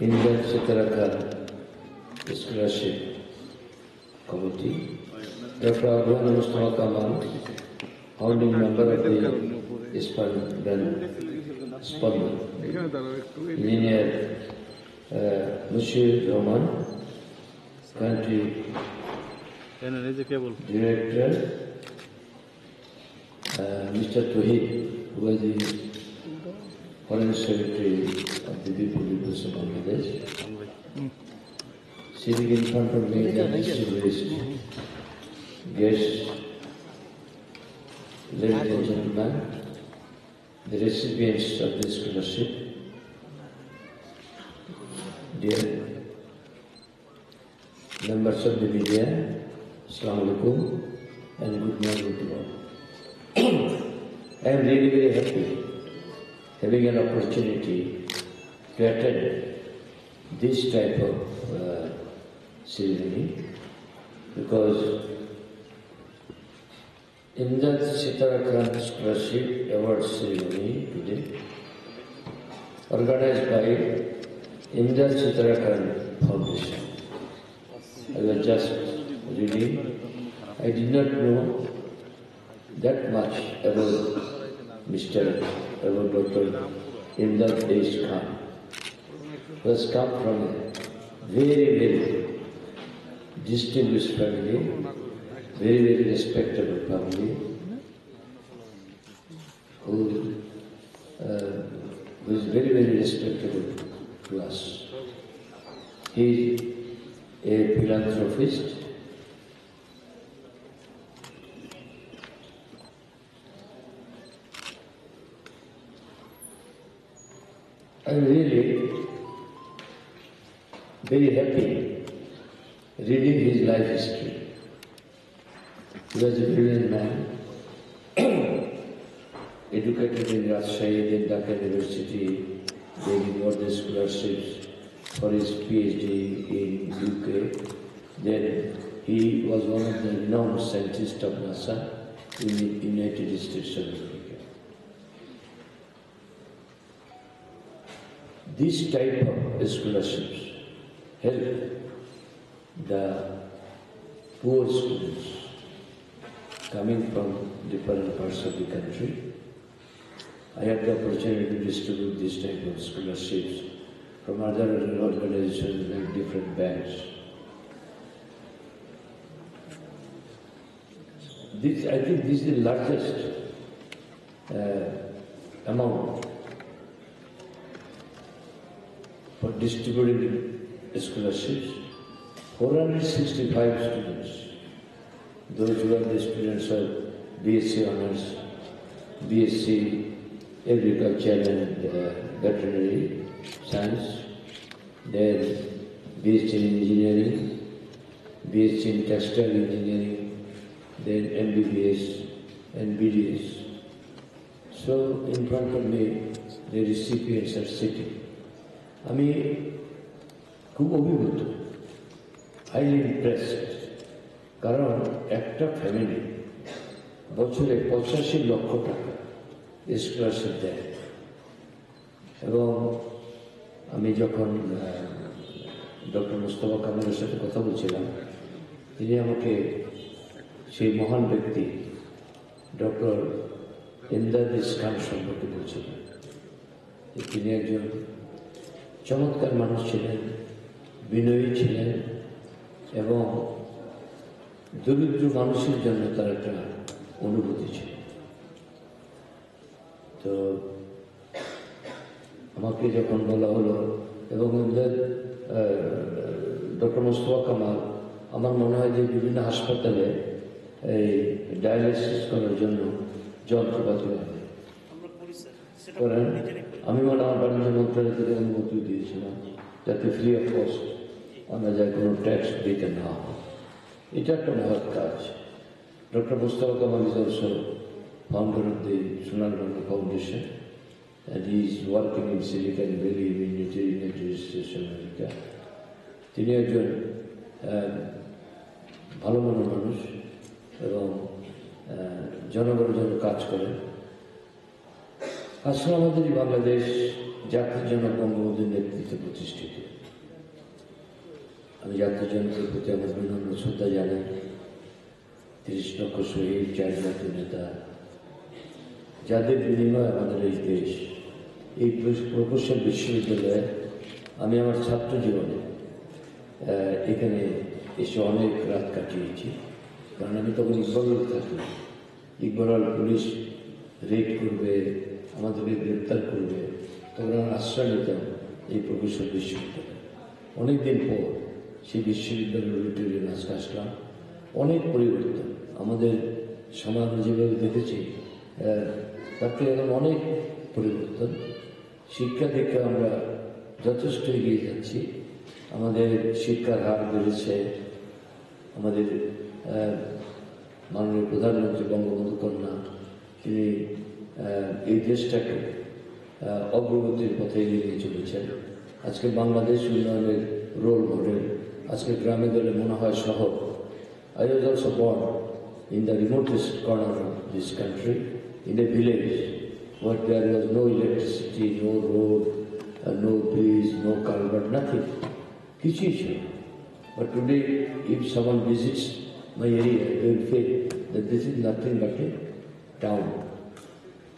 Imdad Sitara Khan Scholarship Committee, Dr. Abdul Mustafa Kamal, founding member of the Spondon, Engineer Mushir Rahman, Country Director, Mr. Tauhid, who was the Foreign Secretary of the People's of Bangladesh, sitting in front of me, the distinguished guests, ladies and gentlemen, the recipients of this scholarship, dear members of the media, Assalamu alaikum and good morning to all. I am really very happy having an opportunity to attend this type of ceremony, because Imdad Sitara Khan Scholarship Award ceremony today, organized by Imdad Sitara Khan Foundation. I was just reading. I did not know that much about Dr. Imdad H. Khan, who has come from a very, very distinguished family, very, very respectable family, who is very, very respectable to us. He is a philanthropist, I'm really very happy reading his life history. He was a brilliant man, educated in Rajshahi, then Dhaka University, giving all the scholarships for his PhD in UK. Then he was one of the renowned scientists of NASA in the United States of America. This type of scholarships help the poor students coming from different parts of the country. I had the opportunity to distribute this type of scholarships from other organizations like different banks. I think this is the largest amount for distributing scholarships. 465 students, those who are the students of BSc Honours, BSc Agriculture and Veterinary Science, then BSc in Engineering, BSc in Textile Engineering, then MBBS and BDS. So in front of me, the recipients are sitting. আমি খুব অভিভূত, highly impressed, কারণ একটা family বছরে 85 লক্ষ টাকা scholarship দেয়। এবং আমি যখন ডক্টর মুস্তফা কামালের সাথে কথা বলছিলাম, তিনি আমাকে সেই মহান ব্যক্তি ডক্টর ইমদাদ খান সম্পর্কে বলছিলেন। তিনি একজন চমৎকার মানুষ ছিলেন, বিনয়ী ছিলেন এবং দরিদ্র মানুষের জন্য তার একটা অনুভূতি ছিল। তো আমাকে যখন বলা হলো, এবং ডক্টর মুস্তফা কামাল আমার মনে হয় যে বিভিন্ন হাসপাতালে এই ডায়ালিসিস করার জন্য যন্ত্রপাতি করেন। আমি মনে আমার বাণিজ্য মন্ত্রণালয় থেকে অনুমতি দিয়েছিলাম যাতে ফ্রি অফ কস্ট আমরা যাই কোনো ট্যাক্স দিতে না হয়। এটা একটা মহৎ কাজ। Doctor Mustafa Kamal is also founder of the Sunalbana Foundation, and he is working in Silicon Valley in the United States of America. তিনি একজন ভালো মনের মানুষ এবং জনগণের জন্য কাজ করেন। আসলে আমাদের বাংলাদেশ জাতির জনক বঙ্গবন্ধুর নেতৃত্বে প্রতিষ্ঠিত। আমি জাতির জনকের প্রতি আমার বিনম্র শ্রদ্ধা জানাই। 30 লক্ষ শহীদ, 4 জাতীয় নেতা, যাদের বিনিময়ে আমাদের এই দেশ, এই প্রকৌশল বিশ্ববিদ্যালয়ে আমি আমার ছাত্র জীবনে এখানে এসে অনেক রাত কাটিয়েছি। কারণ আমি তখন ইকবাল থাকি, ইকবাল পুলিশ রেড করবে, আমাদেরকে গ্রেপ্তার করবে, তখন আমরা আশ্রয় নিতাম এই প্রকৌশল বিশ্ববিদ্যালয়ে। অনেকদিন পর সেই বিশ্ববিদ্যালয়ের অডিটোরিয়ামে আজকে আসলাম। অনেক পরিবর্তন আমাদের সমাজ যেভাবে দেখেছি, তাতে এখন অনেক পরিবর্তন। শিক্ষা দিকে আমরা যথেষ্ট এগিয়ে যাচ্ছি। আমাদের শিক্ষার হার বেড়েছে। আমাদের মাননীয় প্রধানমন্ত্রী বঙ্গবন্ধু কন্যা, তিনি এই দেশটাকে অগ্রগতির পথে এগিয়ে নিয়ে চলেছেন। আজকে বাংলাদেশ উন্নয়নের রোল মডেল। আজকে গ্রামে গেলে মনে হয় শহর। I was also born in the remotest corner of this country, in a village where there was no electricity, no road, no bridge, no culvert, nothing. Kichi ছিল। But today, if someone visits my area, they will feel that this is nothing but a town.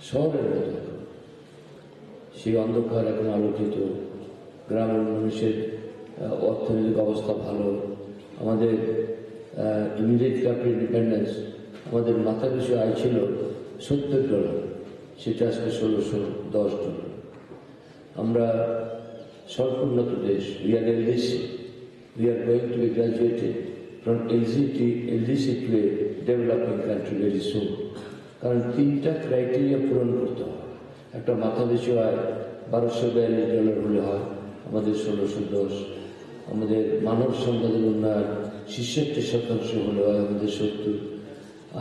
শহরের মতো সেই অন্ধকার এখন আলোকিত। গ্রামের মানুষের অর্থনৈতিক অবস্থা ভালো। আমাদের ইমিডিয়েট আফটার ইন্ডিপেন্ডেন্স আমাদের মাথা পিছু আয় ছিল $70, সেটা আজকে $1610। আমরা স্বল্পোন্নত দেশ। We are LDC, we are going to be graduated from LDC to a developing country very soon. কারণ 3টা ক্রাইটেরিয়া পূরণ করতে হয়। একটা মাথা পিছু আয় $1242 হলে হয়, আমাদের 1610। আমাদের মানব সম্পদের উন্নয়ন 66% হলে হয়, আমাদের 70।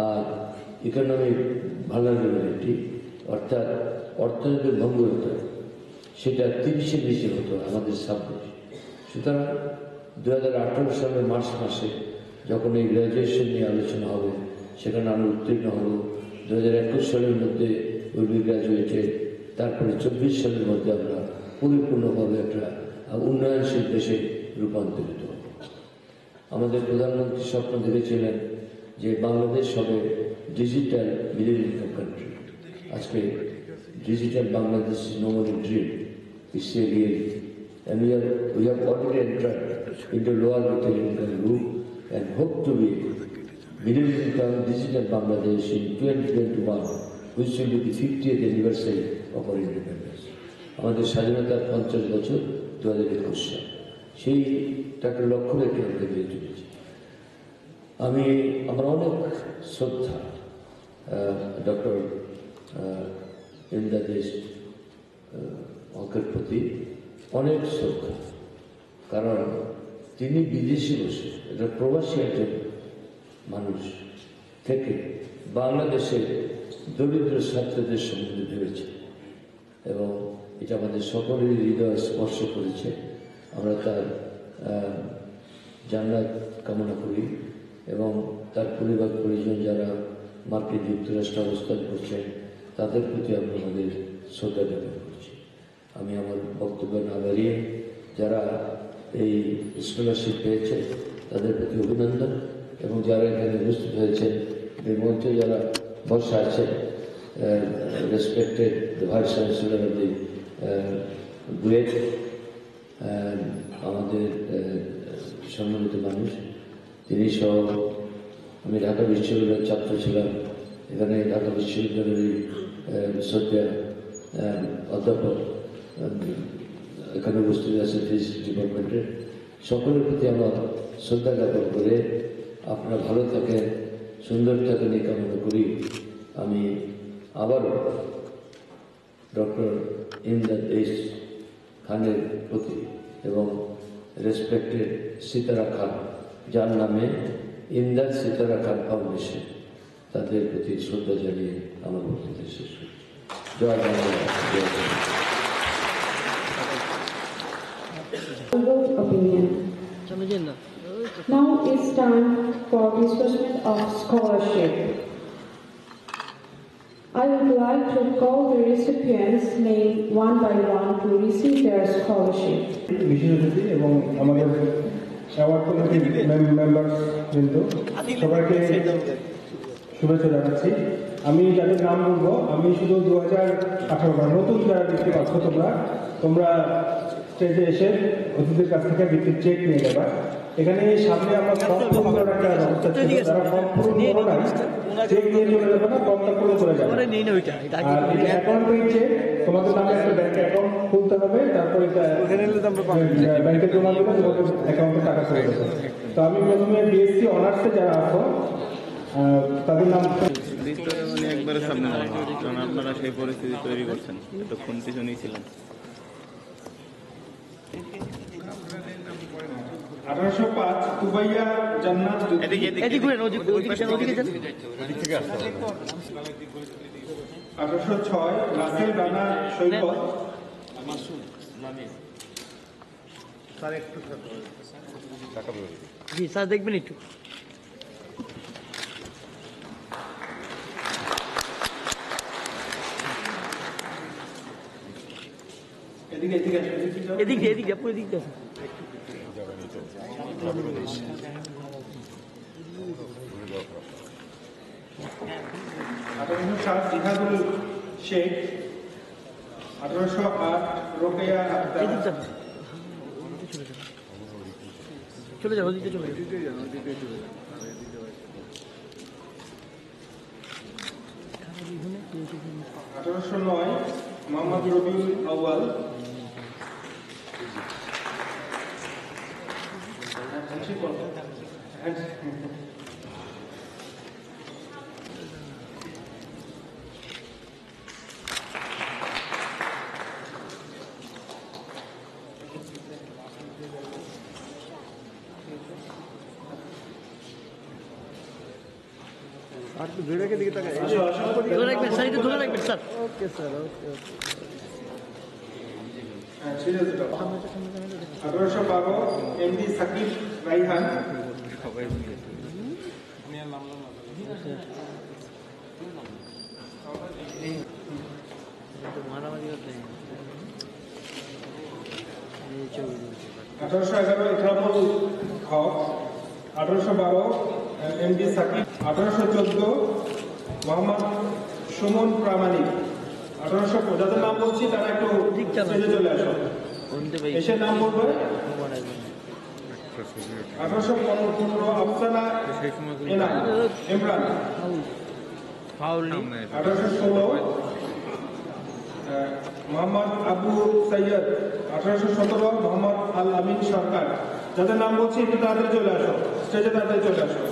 আর ইকোনমিক ভালনারেবিলিটি অর্থাৎ অর্থনৈতিক ভঙ্গুরতা সেটা 30-এর বেশি হতো আমাদের সাবজেক্ট। সুতরাং 2018 সালের মার্চ মাসে যখন এই গ্র্যাজুয়েশন নিয়ে আলোচনা হবে সেখানে আমরা উত্তীর্ণ হব। 2021 সালের মধ্যে উইল বি গ্র্যাজুয়েটেড, তারপরে 24 সালের মধ্যে আমরা পরিপূর্ণভাবে একটা উন্নয়নশীল দেশে রূপান্তরিত হব। আমাদের প্রধানমন্ত্রী স্বপ্ন দেখেছিলেন যে বাংলাদেশ হবে ডিজিটাল মিডল ইনকাম কান্ট্রি। আজকে digital Bangladesh is no more a dream, it's a reality. And we have already entered into lower middle income group and hope to be middle income digital Bangladesh in 2021, which will be the 50th anniversary of our independence. আমাদের স্বাধীনতার 50 বছর 2021 সাল, সেইটাকে লক্ষ্য রেখে আমরা এগিয়ে চলেছি। আমার অনেক শ্রদ্ধা ডক্টর ইমদাদ হকের প্রতি, অনেক শ্রদ্ধা, কারণ তিনি বিদেশে বসে এটা প্রবাসী একজন মানুষ থেকে বাংলাদেশের দরিদ্র ছাত্রদের সম্বন্ধে ভেবেছে এবং এটা আমাদের সকলের হৃদয় স্পর্শ করেছে। আমরা তার জান্নাত কামনা করি এবং তার পরিবার পরিজন যারা মার্কিন যুক্তরাষ্ট্রে অবস্থান করছেন তাদের প্রতি আমরা আমাদের শ্রদ্ধা জ্ঞাপন করছি। আমি আমার বক্তব্য না বাড়িয়ে যারা এই স্কলারশিপ পেয়েছে তাদের প্রতি অভিনন্দন এবং যারা এখানে উপস্থিত হয়েছেন এই মঞ্চে যারা বসা আছেন, respected vice chancellor of the BUET, আমাদের সম্মানিত মানুষ, তিনি সহ, আমি ঢাকা বিশ্ববিদ্যালয়ের ছাত্র ছিলাম, এখানে ঢাকা বিশ্ববিদ্যালয়ের শ্রদ্ধা অধ্যাপক এখানে উপস্থিত আছে ফিজিক্স ডিপার্টমেন্টের, সকলের প্রতি আমার শ্রদ্ধা জ্ঞাপন করে আপনারা ভালো থাকেন, সুন্দর থাকেন এই কামনা করি। আমি আবারও ডক্টর ইমদাদ খানের প্রতি এবং রেসপেক্টেড সিতারা খান, যার নামে ইমদাদ সিতারা খান ফাউন্ডেশন, তাদের প্রতি শ্রদ্ধা জানিয়ে আমার বক্তব্য শেষ করি। জয় বাংলা, জয় Bangla. Opinion. Now it's time for disbursement of scholarship. I would like to call the recipients named one by one to receive their scholarship. বিশেষ অতিথি এবং আমাদের অ্যাওয়ার্ড কমিটির মেম্বার কিন্তু সবাইকে শুভেচ্ছা জানাচ্ছি। আমি যাদের নাম বলবো, আমি শুধু 2018 নতুন যারা দেখতে পাচ্ছ তোমরা স্টেজে এসে অতিথির কাছ থেকে বৃত্তির চেক নিয়ে যাবা। এখানে সামনে আমরা ফর্ম পূরণ করার একটা ব্যবস্থা ছিল, যারা ফর্ম পূরণ করো না চেক নিয়ে চলে যাবে না, ফর্মটা পূরণ করে যাবে। আর এটা অ্যাকাউন্টের চেক, তোমাদের নামে একটা ব্যাংক অ্যাকাউন্ট খুলতে হবে, তারপর এটা ব্যাংকে জমা দেবে, তোমাদের অ্যাকাউন্টে টাকা চলে যাবে। তো আমি প্রথমে বিএসসি অনার্সে যারা আছো তাদের নাম একবারে সামনে কারণ আপনারা সেই পরিস্থিতি তৈরি করছেন, এতক্ষণ পিছনেই ছিলেন। 1805 তুবাইয়া জান্নাত, 1806 রাসেল রানা সৈকত, জি স্যার দেখবেন একটু। এদিকে আপু এদিকে আসুন। 1807 জিহাদুল শেখ, 1808 রোকেয়া আক্তার, চলে যাও ওদিকে, চলে যাও। 1809 মোহাম্মদ রবিউল আউয়াল, 1809 ধরে রাখবেন স্যার, একটু ধরে রাখবেন স্যার। ওকে স্যার, ওকে ওকে। 1812 এমডি সাকিব রাইহান। মারামারি করতে 1811 ইকরামুল হক। 1812 এমডি সাকিব। 1814 মোহাম্মদ সুমন প্রামাণিক। 1800 যাদের নাম বলছি তারা একটু স্টেজে চলে আসো, এসে নাম বলবে। 1815 আফসানা এনাম ইমরান। 1816 মোহাম্মদ আবু সৈয়দ। 1817 মোহাম্মদ আল আমিন সরকার। যাদের নাম বলছি একটু তাড়াতাড়ি চলে আসো, স্টেজে তাড়াতাড়ি চলে আসো।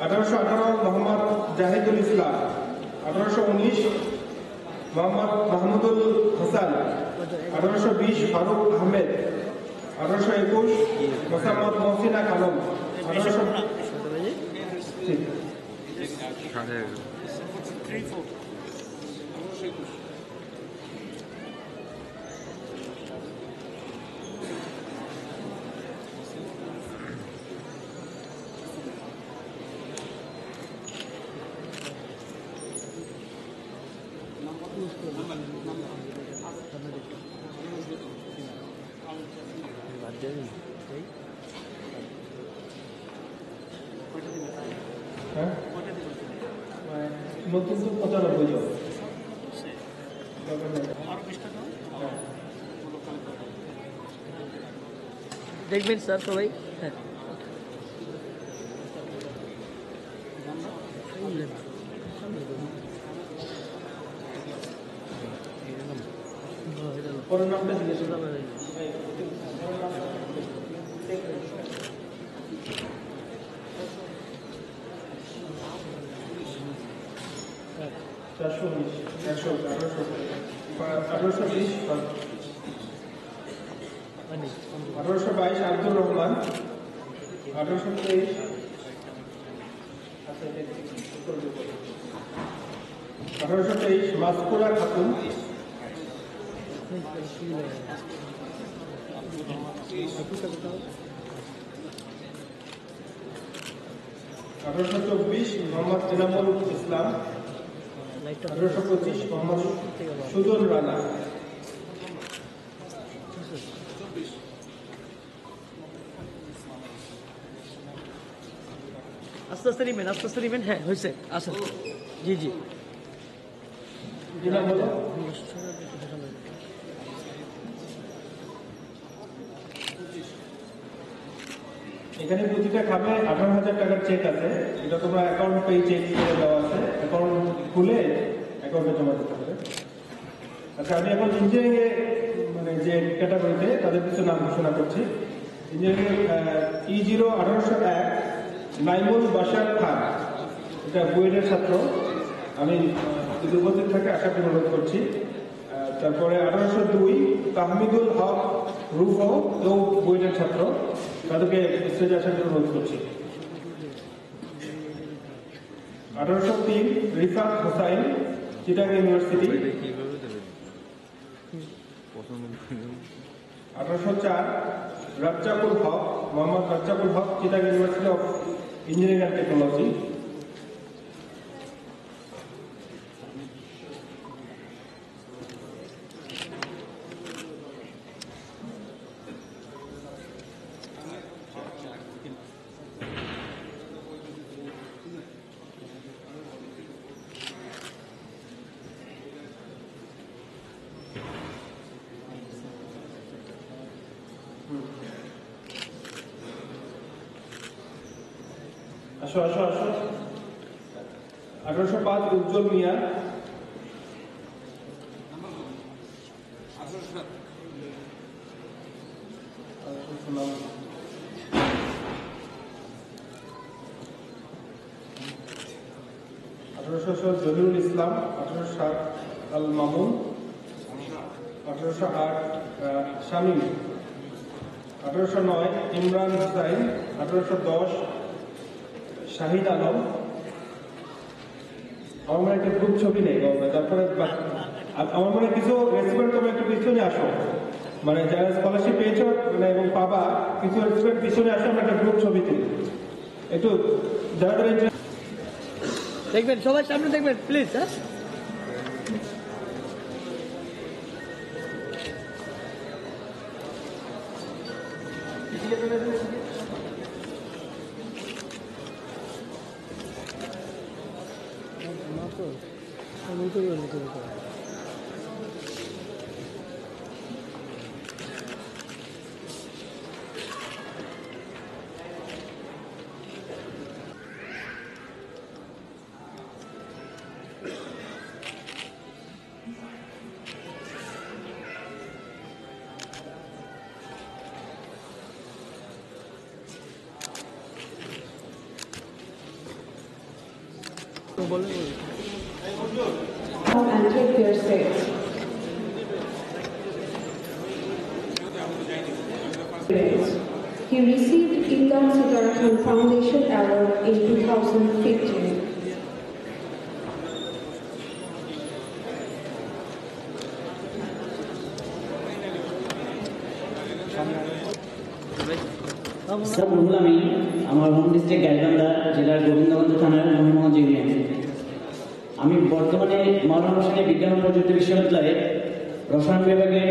1818 মোহাম্মদ জাহিদুল ইসলাম। 1819 মোহাম্মদ মাহমুদুল হাসান। 1820 ফারুক আহমেদ। 1821 মোসাম্মদ মহসিনা খানম। 1800 নতুন তো 95 জন। দেখবেন স্যার সবাই। হ্যাঁ পরের নামটা জিজ্ঞেস আঠারোশো 22 আব্দুর রহমান। 1823 মাসকুরা খাতুন। 1824 মোহাম্মদ ইনামুল ইসলাম। 1825 মোহাম্মদ সুজন রানা। আস্তে আস্তে নেবেন, আস্তে আস্তে নেবেন। হ্যাঁ হয়েছে, আসেন। জি জি এখানে প্রতিটা খামে 18,000 টাকার চেক আছে, এটা তোমরা অ্যাকাউন্ট পে চেক করে দেওয়া আছে, অ্যাকাউন্ট খুলে অ্যাকাউন্টে জমা দিতে হবে। আচ্ছা, আমি এখন ইঞ্জিনিয়ারিং এ মানে যে ক্যাটাগরিতে তাদের কিছু নাম ঘোষণা করছি। ইঞ্জিনিয়ারিং E0 1801 নাইমুল বাশার খান, এটা বুয়েটের ছাত্র। আমি যদি উপস্থিত থাকে আশা করি অনুরোধ করছি। তারপরে 1802 তাহমিদুল হক রুফো, ও বুয়েটের ছাত্র, তাদেরকে স্টেজে আসার জন্য অনুরোধ করছি। 1803 Rifat Hossain, Chittagong university. 1804 Razzakul Haque, Mohammad Razzakul Haque, Chittagong university of engineering and technology. 1805 Ujjal Mia. 1807 Zahirul Islam. 1807 Al Mamun. 1808 Shamim. 1809 Imran Hussain. 1810 Shahid Alam. আমার মনে হয় একটা গ্রুপ ছবি নেই, তারপরে আমার মনে হয় কিছু রেসিপেন্ট তোমরা একটু পিছনে আসো, মানে যারা স্কলারশিপ পেয়েছো মানে এবং পাবা, কিছু রেসিপেন্ট পিছনে আসো, আমরা একটা গ্রুপ ছবি তুলি একটু, যারা দেখবেন সবাই সামনে দেখবেন প্লিজ। হ্যাঁ Come and take their seats. He received Imran Sitarakhan Foundation Award in 2015. Ruhul Amin, আমার হোম ডিস্ট্রিক্ট গাইবান্ধা জেলার গোবিন্দগঞ্জ থানার মহিমগঞ্জ ইউনিয়ন। আমি বর্তমানে মাওলানা হোসেন বিজ্ঞান ও প্রযুক্তি বিশ্ববিদ্যালয়ের রসায়ন বিভাগে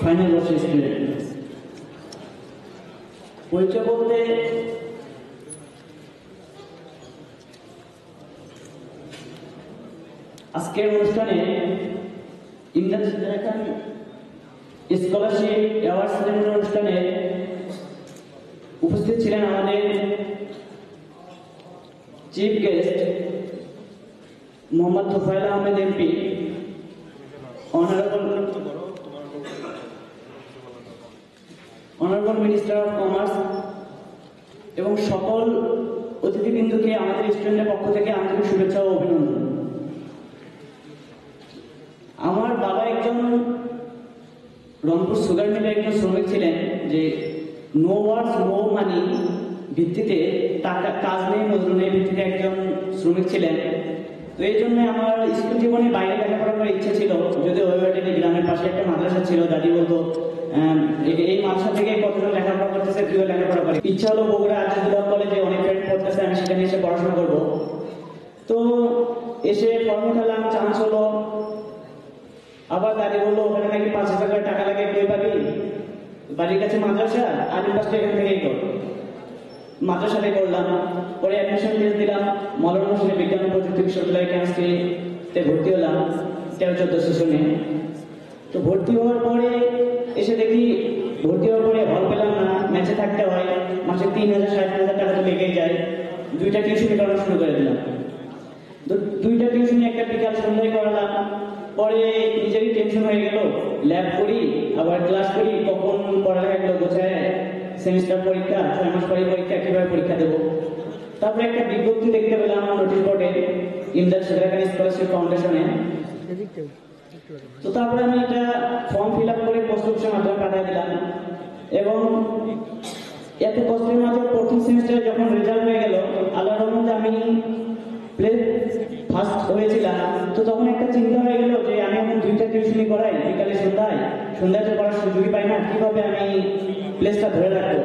ফাইনাল বর্ষের স্টুডেন্ট। পরিচয় বলতে আজকের অনুষ্ঠানে ইমরান সিতারাখান স্কলারশিপ অ্যাওয়ার্ড সেরেমনি অনুষ্ঠানে উপস্থিত ছিলেন আমাদের chief guest Mohammad Tofail Ahmed MP, honourable minister of commerce এবং সকল অতিথিবৃন্দকে আমাদের স্টুডেন্টের পক্ষ থেকে আন্তরিক শুভেচ্ছা ও অভিনন্দন। আমার বাবা একজন রংপুর সুগার মিলে একজন শ্রমিক ছিলেন, যে নো ওয়ার্ডস নো মানি ভিত্তিতে টাকা কাজ নেই মজুরি নেই ভিত্তিতে একজন শ্রমিক ছিলেন। তো এই জন্য আমার স্কুল জীবনে বাইরে লেখাপড়া করার ইচ্ছে ছিল, যদি ওইভাবে গ্রামের পাশে একটা মাদ্রাসা ছিল, দাদি বলতো এই মাদ্রাসা থেকে কতজন লেখাপড়া করতেছে, তুইও লেখাপড়া করে। ইচ্ছা হলো বগুড়া আজিজুল্লাহ কলেজে অনেক ফ্রেন্ড পড়তেছে, আমি সেখানে এসে পড়াশোনা করবো। তো এসে ফর্ম উঠালাম, চান্স হলো। আবার দাদি বললো ওখানে নাকি 5,000 করে টাকা লাগে, কই পাবি, বাড়ির কাছে মাদ্রাসা, আলিম পাশটা এখান থেকেই কর। মাদ্রাসাতে করলাম, পরে অ্যাডমিশন ফিস দিলাম, মাওলানা হোসেন বিজ্ঞান ও প্রযুক্তি বিশ্ববিদ্যালয় কেমিস্ট্রিতে ভর্তি হলাম 13-14 সেশনে। তো ভর্তি হওয়ার পরে এসে দেখি ভর্তি হওয়ার পরে হল পেলাম না, ম্যাচে থাকতে হয়, মাসে 3,000-3,500 টাকা তো লেগেই যায়। 2টা টিউশনি করানো শুরু করে দিলাম। তো 2টা টিউশনি একটা বিকাল সন্ধ্যায় করালাম। পরে নিজেরই টেনশন হয়ে গেল, ল্যাব করি আবার ক্লাস করি, কখন পড়ালেখাগুলো গোছায়, সেমিস্টার পরীক্ষা, 6 মাস পরে পরীক্ষা, কিভাবে পরীক্ষা দেবো। তারপরে একটা বিজ্ঞপ্তি দেখতে পেলাম নোটিশ বোর্ডে, ইমরান সিতারাখান স্কলারশিপ ফাউন্ডেশনে। তো তারপরে আমি এটা ফর্ম ফিল আপ করে পোস্ট অফিসের মাধ্যমে পাঠিয়ে দিলাম, এবং এত কষ্টের মাঝে প্রথম সেমিস্টারে যখন রেজাল্ট হয়ে গেল, আল্লাহর রহমতে আমি ফার্স্ট হয়েছিলাম। তো তখন একটা চিন্তা হয়ে গেল যে আমি এখন 2টা টিউশনি করাই বিকালে সন্ধ্যায় তো করার সুযোগই পাই না, কিভাবে আমি প্লেসটা ধরে রাখবো।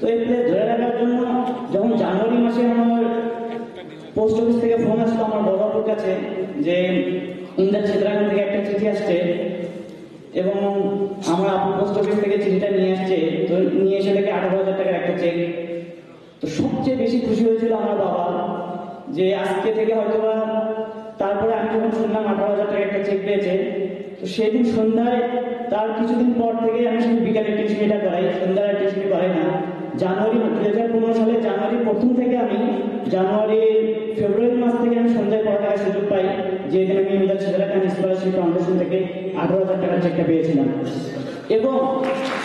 তো এই প্লেস ধরে রাখার জন্য যখন জানুয়ারি মাসে আমার পোস্ট অফিস থেকে ফোন আসলো আমার বড় বাবুর কাছে, যে ইমরান সিতারাখান থেকে একটা চিঠি আসছে, এবং আমার আপু পোস্ট অফিস থেকে চিঠিটা নিয়ে আসছে। তো নিয়ে এসে দেখে 18,000 টাকার একটা চেক। তো সবচেয়ে বেশি খুশি হয়েছিল আমার বাবা, যে আজকে থেকে হয়তোবা, তারপরে আমি যখন শুনলাম 18,000 টাকা একটা চেক পেয়েছে, তো সেদিন সন্ধ্যায়, তার কিছুদিন পর থেকে আমি শুধু বিকালের টিউশনিটা করাই, সন্ধ্যার টিউশনি করাই না। জানুয়ারি 2015 সালে জানুয়ারি প্রথম থেকে আমি ফেব্রুয়ারি মাস থেকে আমি সন্ধ্যায় পড়ার সুযোগ পাই, যেদিন আমি ইমরান সিতারাখান স্কলারশিপ ফাউন্ডেশন থেকে 18,000 টাকার চেকটা পেয়েছিলাম। এবং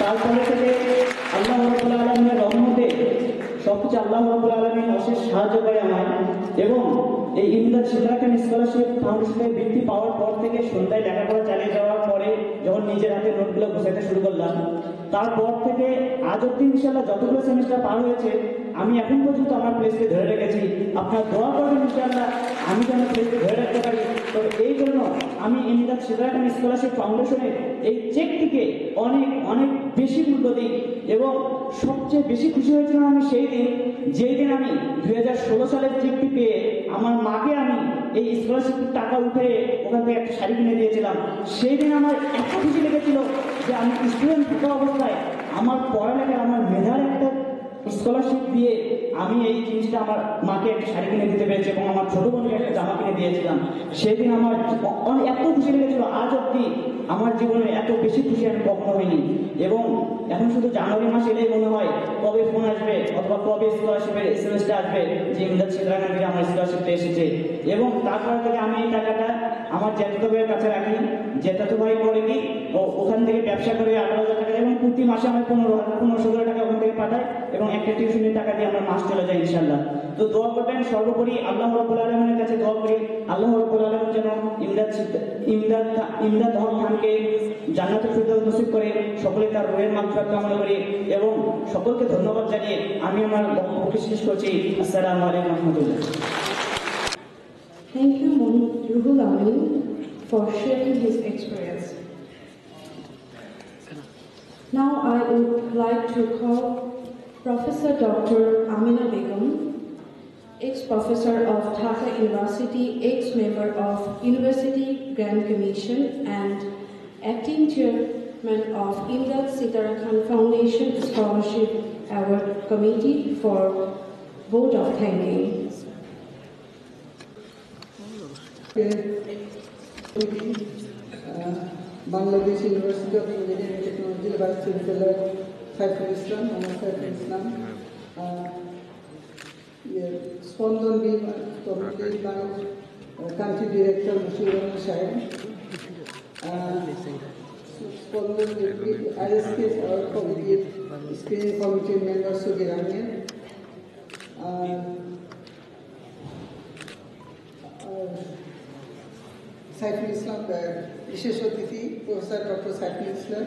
তারপরে থেকে আল্লাহ রাব্বুল আলামিনের রহমতে সবকিছু আল্লাহ রাব্বুল আলামিন অশেষ সাহায্য করে আমার। এবং এই ইমরান সিতারাখান স্কলারশিপ ফাউন্ডেশনের বৃত্তি পাওয়ার পর থেকে সন্ধ্যায় লেখাপড়া চালিয়ে যাওয়ার পরে যখন নিজের হাতে নোটগুলো গোছাতে শুরু করলাম। তারপর থেকে আজ অব্দি ইনশাল্লাহ যতগুলো সেমিস্টার পার হয়েছে আমি এখন পর্যন্ত আমার প্লেসকে ধরে রেখেছি। আপনারা দোয়া করবেন ইনশাল্লাহ আমি যেন প্লেসকে ধরে রাখতে পারি। তো এই জন্য আমি ইমদাদ সিদ্রা খান স্কলারশিপ ফাউন্ডেশনের এই চেকটিকে অনেক অনেক বেশি মূল্য দিই এবং সবচেয়ে বেশি খুশি হয়েছিলাম আমি সেই দিন যেই দিন আমি 2016 সালের চেকটি পেয়ে আমার মাকে আমি এই স্কলারশিপের টাকা উঠে ওখান থেকে একটা শাড়ি কিনে দিয়েছিলাম। সেই দিন আমার এত খুশি লেগেছিল যে আমি স্টুডেন্ট থাকা অবস্থায় আমার পড়ালেখায় আমার মেধার একটা স্কলারশিপ দিয়ে আমি এই জিনিসটা আমার মাকে একটা শাড়ি কিনে দিতে পেরেছি এবং আমার ছোট বোনকে একটা জামা কিনে দিয়েছিলাম। সেদিন আমার এত খুশি লেগেছিল, আজ অব্দি আমার জীবনে এত বেশি খুশি আমি কখনো হইনি। এবং এখন শুধু জানুয়ারি মাস এলেই মনে হয় কবে ফোন আসবে অথবা কবে স্কলারশিপের এসএমএসটা আসবে যে ইমদাদ সিদ্রা খান থেকে আমার স্কলারশিপটা এসেছে। এবং তারপর থেকে আমি এই টাকাটা আমার জ্যাঠাতো ভাইয়ের কাছে রাখি। জ্যাঠাতো ভাই করে কি ওখান থেকে ব্যবসা করে 18,000 টাকা এবং প্রতি মাসে আমি 1500 টাকা ওখান থেকে পাঠাই এবং একটা টিউশনের টাকা দিয়ে আমার মাস চলে যায় ইনশাল্লাহ। তো দোয়া করবেন সর্বোপরি আল্লাহ রাব্বুল আলামিনের কাছে দোয়া করি আল্লাহ রাব্বুল আলামিন যেন ইমদাদ হক খানকে জান্নাতুল ফিরদাউস নসিব করে, সকলে তার রূহের মাগফিরাত কামনা করি এবং সকলকে ধন্যবাদ জানিয়ে আমি আমার বক্তব্য শেষ করছি। আসসালামু আলাইকুম ওয়া রাহমাতুল্লাহ। Thank you, Ruhul Amin, for sharing his experience. Now I would like to call Professor Dr. Amina Begum, ex-professor of Dhaka University, ex-member of University Grand Commission and acting chairman of Imdad Sidra Khan Foundation Scholarship Award Committee for vote of thanking. Bangladesh university of engineering technology vice chancellor Saiful Islam, Mohammad Saiful Islam, Spandan B কমিটির country director Mushiur Rahman সাহেব, স্পন্দন আইএসকে কমিটির screening কমিটির member Sudhir Ahmed, Saiful Islam বিশেষ অতিথি professor doctor Saiful Islam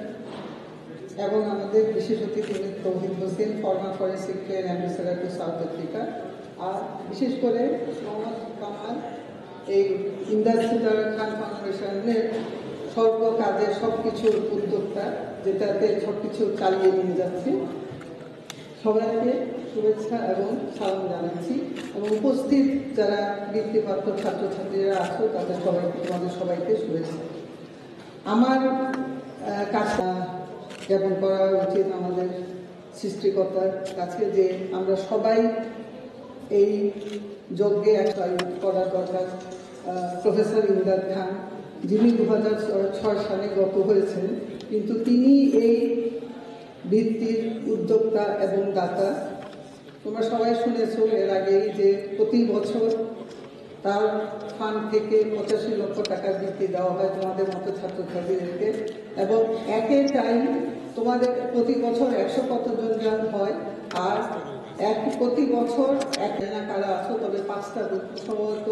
এবং আমাদের বিশেষ অতিথি Touhid Hossain, former foreign secretary ambassador to South Africa. আর বিশেষ করে মোহাম্মদ কামাল এই ইমদাদ সিদ্রা খান ফাউন্ডেশনের সর্ব কাজের সব কিছুর উদ্যোক্তা, যেটাতে সব কিছু চালিয়ে নিয়ে যাচ্ছে। সবাইকে শুভেচ্ছা এবং সালাম জানাচ্ছি এবং উপস্থিত যারা বৃত্তিপ্রাপ্ত ছাত্রছাত্রীরা আছো তাদের সবাইকে, তোমাদের সবাইকে শুভেচ্ছা। আমার কাছে জ্ঞাপন করা উচিত আমাদের সৃষ্টিকর্তার কাছে যে আমরা সবাই এই যজ্ঞে করার দরকার। প্রফেসর ইমদাদ খান যিনি 2006 সালে গত হয়েছেন, কিন্তু তিনি এই ভিত্তির উদ্যোক্তা এবং দাতা। তোমরা সবাই শুনেছো এর আগেই যে প্রতি বছর তার ফান্ড থেকে 85 লক্ষ টাকা বৃত্তি দেওয়া হয় তোমাদের মতো ছাত্রছাত্রীদেরকে এবং একে টাইম তোমাদের প্রতি বছর 100 কতজন জন হয়। আর প্রতি বছর না কারা আছো, তবে 5টা সম্ভবত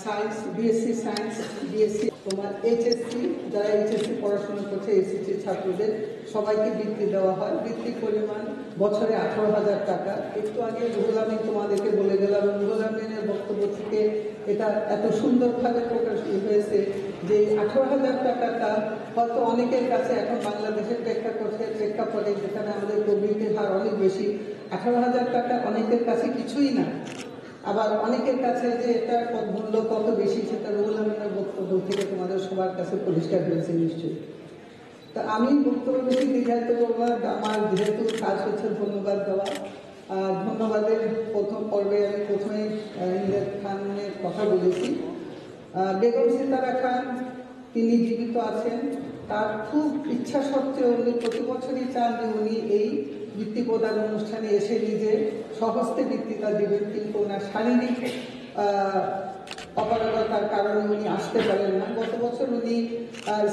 সায়েন্স, বিএসসি সায়েন্স, বিএসসি তোমার এইচএসসি, যারা এইচএসসি পড়াশোনা করছে এইচএসসি ছাত্রদের সবাইকে বৃত্তি দেওয়া হয়। বৃত্তির পরিমাণ বছরে 18,000 টাকা। একটু আগে রুহুল আমিন তোমাদেরকে বলে গেলাম, রুহুল আমিনের বক্তব্য থেকে এটা এত সুন্দরভাবে প্রকাশ হয়েছে যে 18,000 টাকাটা হয়তো অনেকের কাছে এখন বাংলাদেশের প্রেক্ষাপটে যেখানে আমাদের প্রবৃদ্ধির হার অনেক বেশি, 18,000 টাকা অনেকের কাছে কিছুই না। আবার অনেকের কাছে যে এটার মূল্য কত বেশি সেটা রুহুল আমিনের বক্তব্য থেকে তোমাদের সবার কাছে পরিষ্কার হয়েছে নিশ্চয়ই। তা আমি বক্তব্য বেশি দীর্ঘায়িত করবো, আমার যেহেতু কাজ হচ্ছে ধন্যবাদ দেওয়া। ধন্যবাদের প্রথম পর্বে আমি প্রথমে ইমদাদ খানের কথা বলেছি। বেগম সিতারা খান তিনি জীবিত আছেন, তার খুব ইচ্ছা সত্ত্বেও উনি প্রতি বছরই চান যে উনি এই বৃত্তি প্রদান অনুষ্ঠানে এসে নিজে স্বহস্তে বৃত্তিটা দেবেন, কিন্তু ওনার শারীরিক অপারগতার কারণে উনি আসতে পারেন না। গত বছর উনি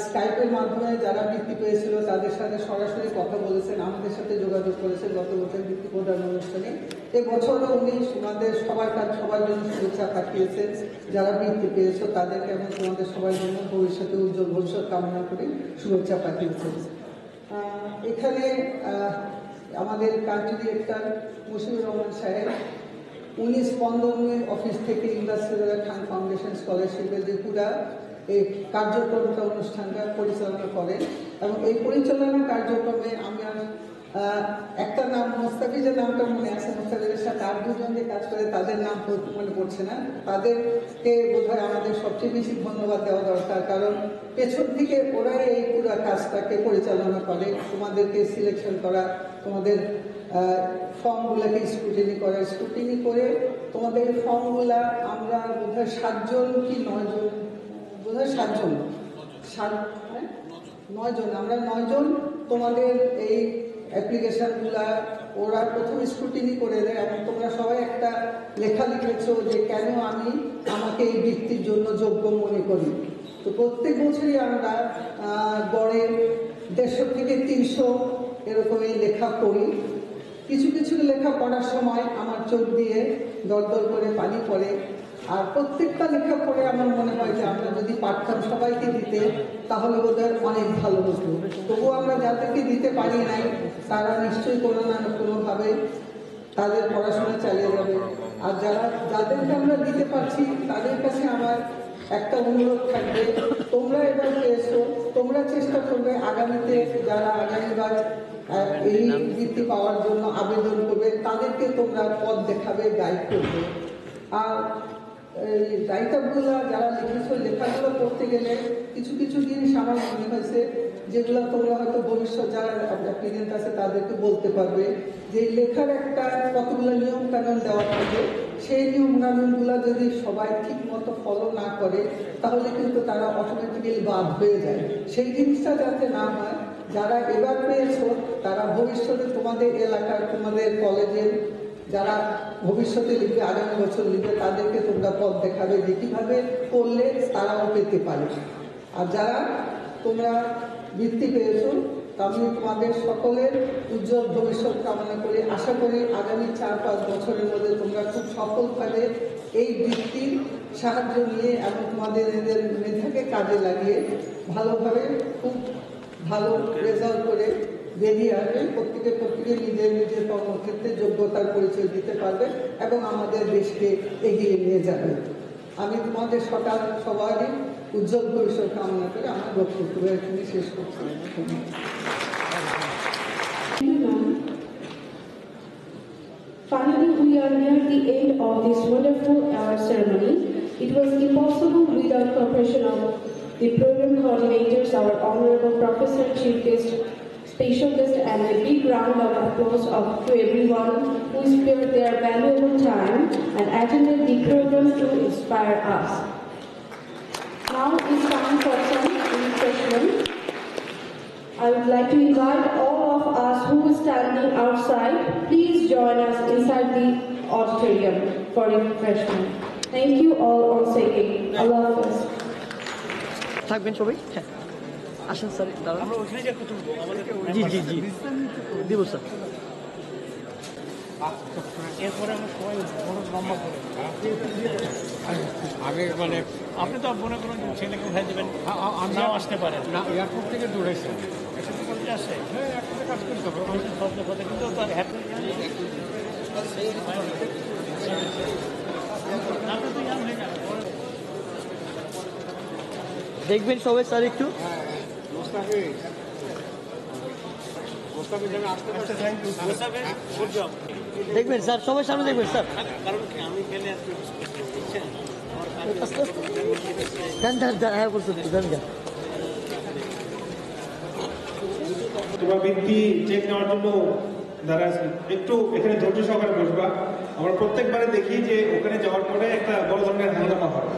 স্কাইপের মাধ্যমে যারা বৃত্তি পেয়েছিল তাদের সাথে সরাসরি কথা বলেছেন, আমাদের সাথে যোগাযোগ করেছেন গত বছর বৃত্তি প্রদান অনুষ্ঠানে। এবছরও উনি তোমাদের সবার জন্য শুভেচ্ছা পাঠিয়েছেন, যারা বৃত্তি পেয়েছো তাদেরকে এবং তোমাদের সবার জন্য ভবিষ্যতে উজ্জ্বল ভবিষ্যৎ কামনা করে শুভেচ্ছা পাঠিয়েছেন। এখানে আমাদের কান্ট্রি ডিরেক্টর মুশিবুর রহমান সাহেব, উনি স্পন্দনের অফিস থেকে ইন্ডাস্ট্রিয়াল খান ফাউন্ডেশন স্কলারশিপের যে পুরা এই কার্যক্রমটা অনুষ্ঠানটা পরিচালনা করেন এবং এই পরিচালনা কার্যক্রমে আমার একটা নাম মোস্তাফিজের নামটা মনে আছে, মোস্তাফিজের সাথে আর দুজন যে কাজ করে তাদের নাম মনে পড়ছে না, তাদেরকে বোধহয় আমাদের সবচেয়ে বেশি ধন্যবাদ দেওয়া দরকার, কারণ পেছন থেকে ওরাই এই পুরো কাজটাকে পরিচালনা করে, তোমাদেরকে সিলেকশন করা, তোমাদের ফর্মগুলোকে স্ক্রুটিনি করে তোমাদের ফর্মগুলা আমরা বোধহয় 7 জন কি 9 জন, বোধহয় 7 জন, 9 জন, আমরা 9 জন তোমাদের এই অ্যাপ্লিকেশনগুলা ওরা প্রথম স্ক্রুটিনি করে দেয় এবং তোমরা সবাই একটা লেখা লিখেছো যে কেন আমাকে এই বৃত্তির জন্য যোগ্য মনে করি। তো প্রত্যেক বছরই আমরা গড়ে 150 থেকে 300 এরকম এই লেখা করি। কিছু কিছু লেখা পড়ার সময় আমার চোখ দিয়ে দরদর করে পানি পড়ে, আর প্রত্যেকটা লেখা পড়ে আমার মনে হয় যে আমরা যদি পারতাম সবাইকে দিতে তাহলে বোধহয় অনেক ভালো হতো। তবুও আমরা যাদেরকে দিতে পারি নাই তারা নিশ্চয়ই কোনো না কোনোভাবে তাদের পড়াশোনা চালিয়ে যাবে। আর যাদেরকে আমরা দিতে পারছি তাদের কাছে আমার একটা অনুরোধ থাকবে, তোমরা এবার পেয়েছো, তোমরা চেষ্টা করবে আগামীতে যারা আগামীবার এই বৃত্তি পাওয়ার জন্য আবেদন করবে তাদেরকে তোমরা পথ দেখাবে, গাইড করবে। আর এই রাইটারগুলো যারা লিখেছো লেখাগুলো পড়তে গেলে কিছু কিছু জিনিস আমার মনে হয়েছে যেগুলো তোমরা হয়তো ভবিষ্যৎ যারা অ্যাপ্লিকেন্ট আছে তাদেরকে বলতে পারবে যে লেখার একটা কতগুলো নিয়ম কানুন দেওয়া থাকে, সেই নিয়ম কানুনগুলো যদি সবাই ঠিক মতো ফলো না করে তাহলে কিন্তু তারা অটোমেটিক্যালি বাদ হয়ে যায়। সেই জিনিসটা যাতে না হয়, যারা এবার পেয়েছো তারা ভবিষ্যতে তোমাদের এলাকার তোমাদের কলেজের যারা ভবিষ্যতে লিখবে, আগামী বছর লিখবে, তাদেরকে তোমরা পথ দেখাবে যে কীভাবে করলে তারাও পেতে পারে। আর যারা তোমরা বৃত্তি পেয়েছো আমি তোমাদের সকলের উজ্জ্বল ভবিষ্যৎ কামনা করে আশা করি আগামী 4-5 বছরের মধ্যে তোমরা খুব সফলভাবে এই বৃত্তির সাহায্য নিয়ে এবং তোমাদের এদের মেধাকে কাজে লাগিয়ে ভালোভাবে খুব ভালো রেজাল্ট করে বেরিয়ে আসবে, প্রত্যেকে নিজের কর্মক্ষেত্রে যোগ্যতার পরিচয় দিতে পারবে এবং আমাদের দেশকে এগিয়ে নিয়ে যাবে। আমি তোমাদের সবারই উজ্জ্বল ভবিষ্যৎ কামনা করে আমার বক্তব্য এখানে শেষ করছি। Finally, we are near the end of this wonderful award ceremony. It was impossible without cooperation of the program coordinators, our honorable professor, chief guest, special guest, and a big round of applause to everyone who spared their valuable time and attended the program to inspire us. Now it's time for some refreshment. I would like to invite all of us who are standing outside, please join us inside the auditorium for refreshment. Thank you all once again. Allah Hafiz. থাকবেন সবাই, হ্যাঁ আসেন sir, দাঁড়ান। জি জি জি দিব sir. এরপরে আমরা সবাই বড় লম্বা করে আগে মানে আপনি তো মনে করুন ছেলেকে উঠাই দেবেন, নাও আসতে পারেন না, এয়ারপোর্ট থেকে দৌড়েছে এসে করতে আসে, হ্যাঁ এয়ারপোর্টে কাজ করতে হবে কিন্তু তার হ্যাপি দেখবেন সবাই স্যার একটু দেখবেন স্যার, সবাই সামনে দেখবেন স্যার। তোমার বৃত্তি চেক নেওয়ার জন্য যারা একটু এখানে ধৈর্য সহকারে বসবা। আমরা প্রত্যেকবারে দেখি যে ওখানে যাওয়ার পরে একটা বড় ধরনের হাঙ্গামা হয়,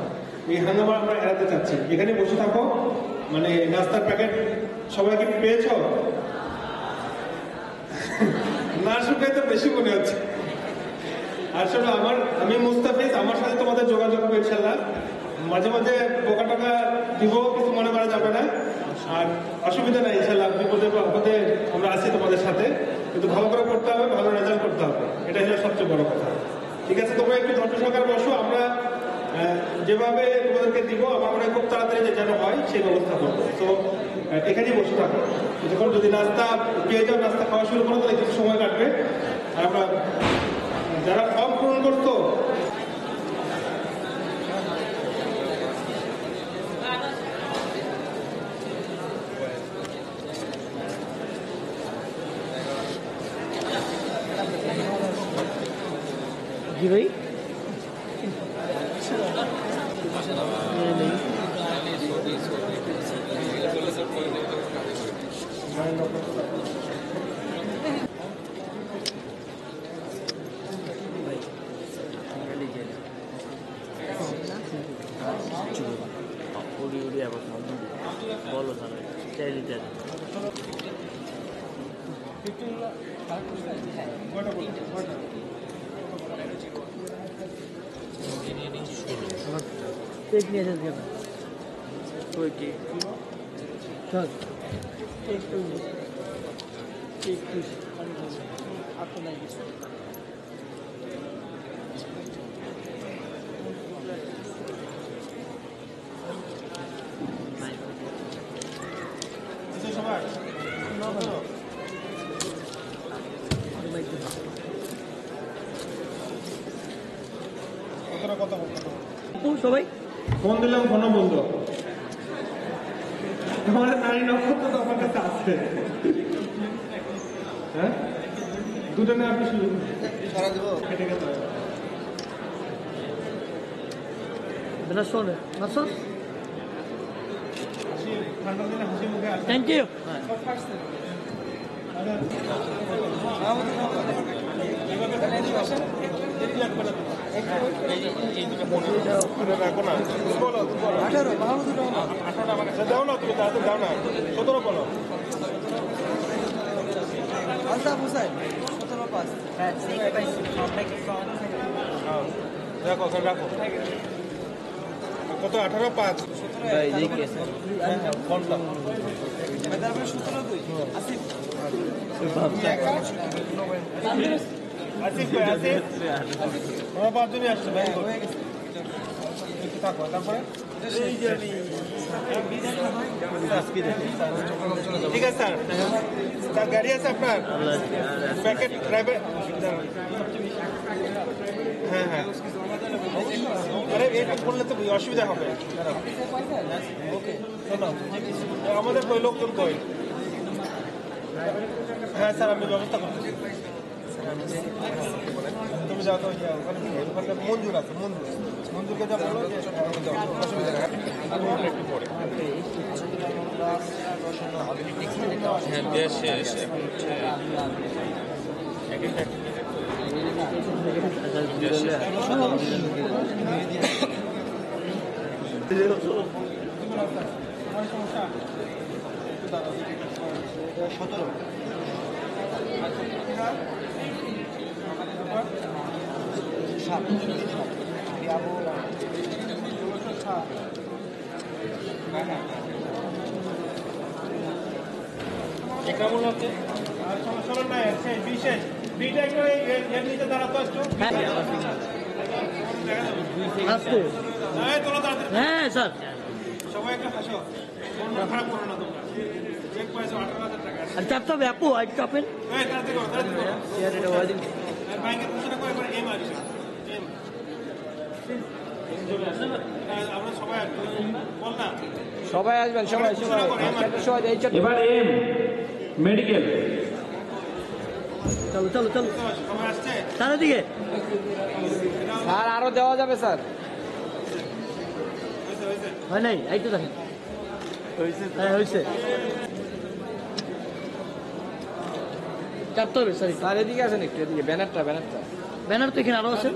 এই হাঙ্গামা আমরা এড়াতে চাচ্ছি। এখানে বসে থাকো, মানে নাস্তার প্যাকেট সবাই কি পেয়েছ? না শুনে তো বেশি মনে হচ্ছে। আসলে আমি মুস্তাফিজ, আমার সাথে তোমাদের যোগাযোগ হবে ইনশাল্লাহ। মাঝে মাঝে বোকা টাকা দিব, কিছু মনে করা যাবে না, আর অসুবিধা নাই ইনশাল্লাহ। বিপদে আপদে আমরা আছি তোমাদের সাথে। কিন্তু ভালো করে করতে হবে, ভালো রেজাল্ট করতে হবে, এটাই হলো সবচেয়ে বড় কথা। ঠিক আছে, তোমরা একটু ধৈর্য সহকারে বসো, আমরা যেভাবে তোমাদেরকে দিব আমার মনে হয় খুব তাড়াতাড়ি যেন হয় সেই ব্যবস্থা করবো। তো এখানেই বসে থাকো, যখন যদি নাস্তা পেয়ে যাও, নাস্তা খাওয়া শুরু করো, তাহলে কিছু সময় কাটবে। আর আমরা যারা ফর্ম পূরণ করতো जी भाई बोलो सर चलिए चलिए एक नहीं है कोई केक सर एक आपको नहीं সবাই ফোন দিলাম, ফোনও বন্ধ। তোমার নারী নক্ষত্র তো আমার কাছে আছে। হ্যাঁ, দুজনে আপনি শুরু সারা দেবো, কেটে গেছে ঠান্ডা দিনে হাসি মুখে আসে। Thank you. দেখো রাখো কত 18/5 আসিফ ভাই আসিফ আমরা পাঁচজনই আসছি ভাই একটু থাকো তারপরে ঠিক আছে স্যার স্যার গাড়ি আছে আপনার প্যাকেট ড্রাইভার হ্যাঁ হ্যাঁ আরে এটা করলে তো অসুবিধা হবে আমাদের কই লোকজন কই হ্যাঁ স্যার আমি ব্যবস্থা করতেছি তুমি যাও তো ওখানে মঞ্জুর আছে মঞ্জুরকে যা বলো যে অসুবিধা নেই একটু পরে হ্যাঁ দেশে কেমন হচ্ছে শোনো না বিশেষ বিটা একটু এর নিচে দাঁড়াতো একটু হ্যাঁ স্যার সবাই একটা হাসো খারাপ করো না তোমরা চেক পাইছো 18,000 টাকা আর চাপতে হবে আপু আর চাপেন ব্যাংকের ঘোষণা করে এবার এম আসবে আমরা সবাই বল না সবাই আসবেন সবাই এবার এম মেডিকেল চলো চলো চলো তার দিকে স্যার আরো দেওয়া যাবে স্যার হয় নাই এই তো দেখেন হ্যাঁ হয়েছে চাপতে হবে স্যার স্যার এদিকে আসেন একটু এদিকে ব্যানারটা ব্যানার তো এখানে আরো আছে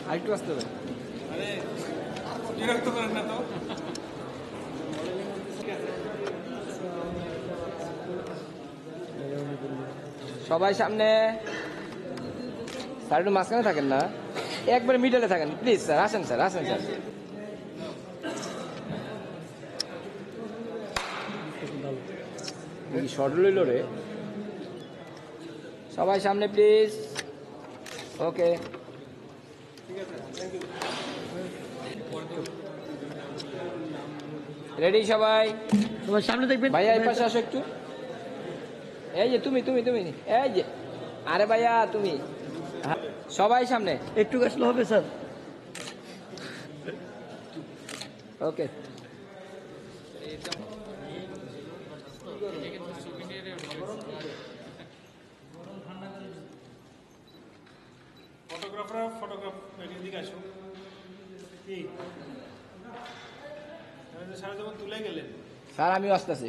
আরেকটু আসতে হবে আরে বিরক্ত করেন না তো সবাই সামনে স্যার একটু মাঝখানে থাকেন না একবারে মিডলে থাকেন প্লিজ স্যার আসেন স্যার কি শর্ট লইল রে সবাই সামনে প্লিজ ওকে রেডি সবাই সবাই সামনে দেখবেন ভাইয়া এই পাশে আসো একটু এই যে তুমি এই যে আরে ভাইয়া তুমি সবাই সামনে একটু আসলে হবে স্যার ওকে ফটোগ্রাফ এদিকে আসো কি সারা যখন তুলে গেলেন স্যার আমি আসতেছি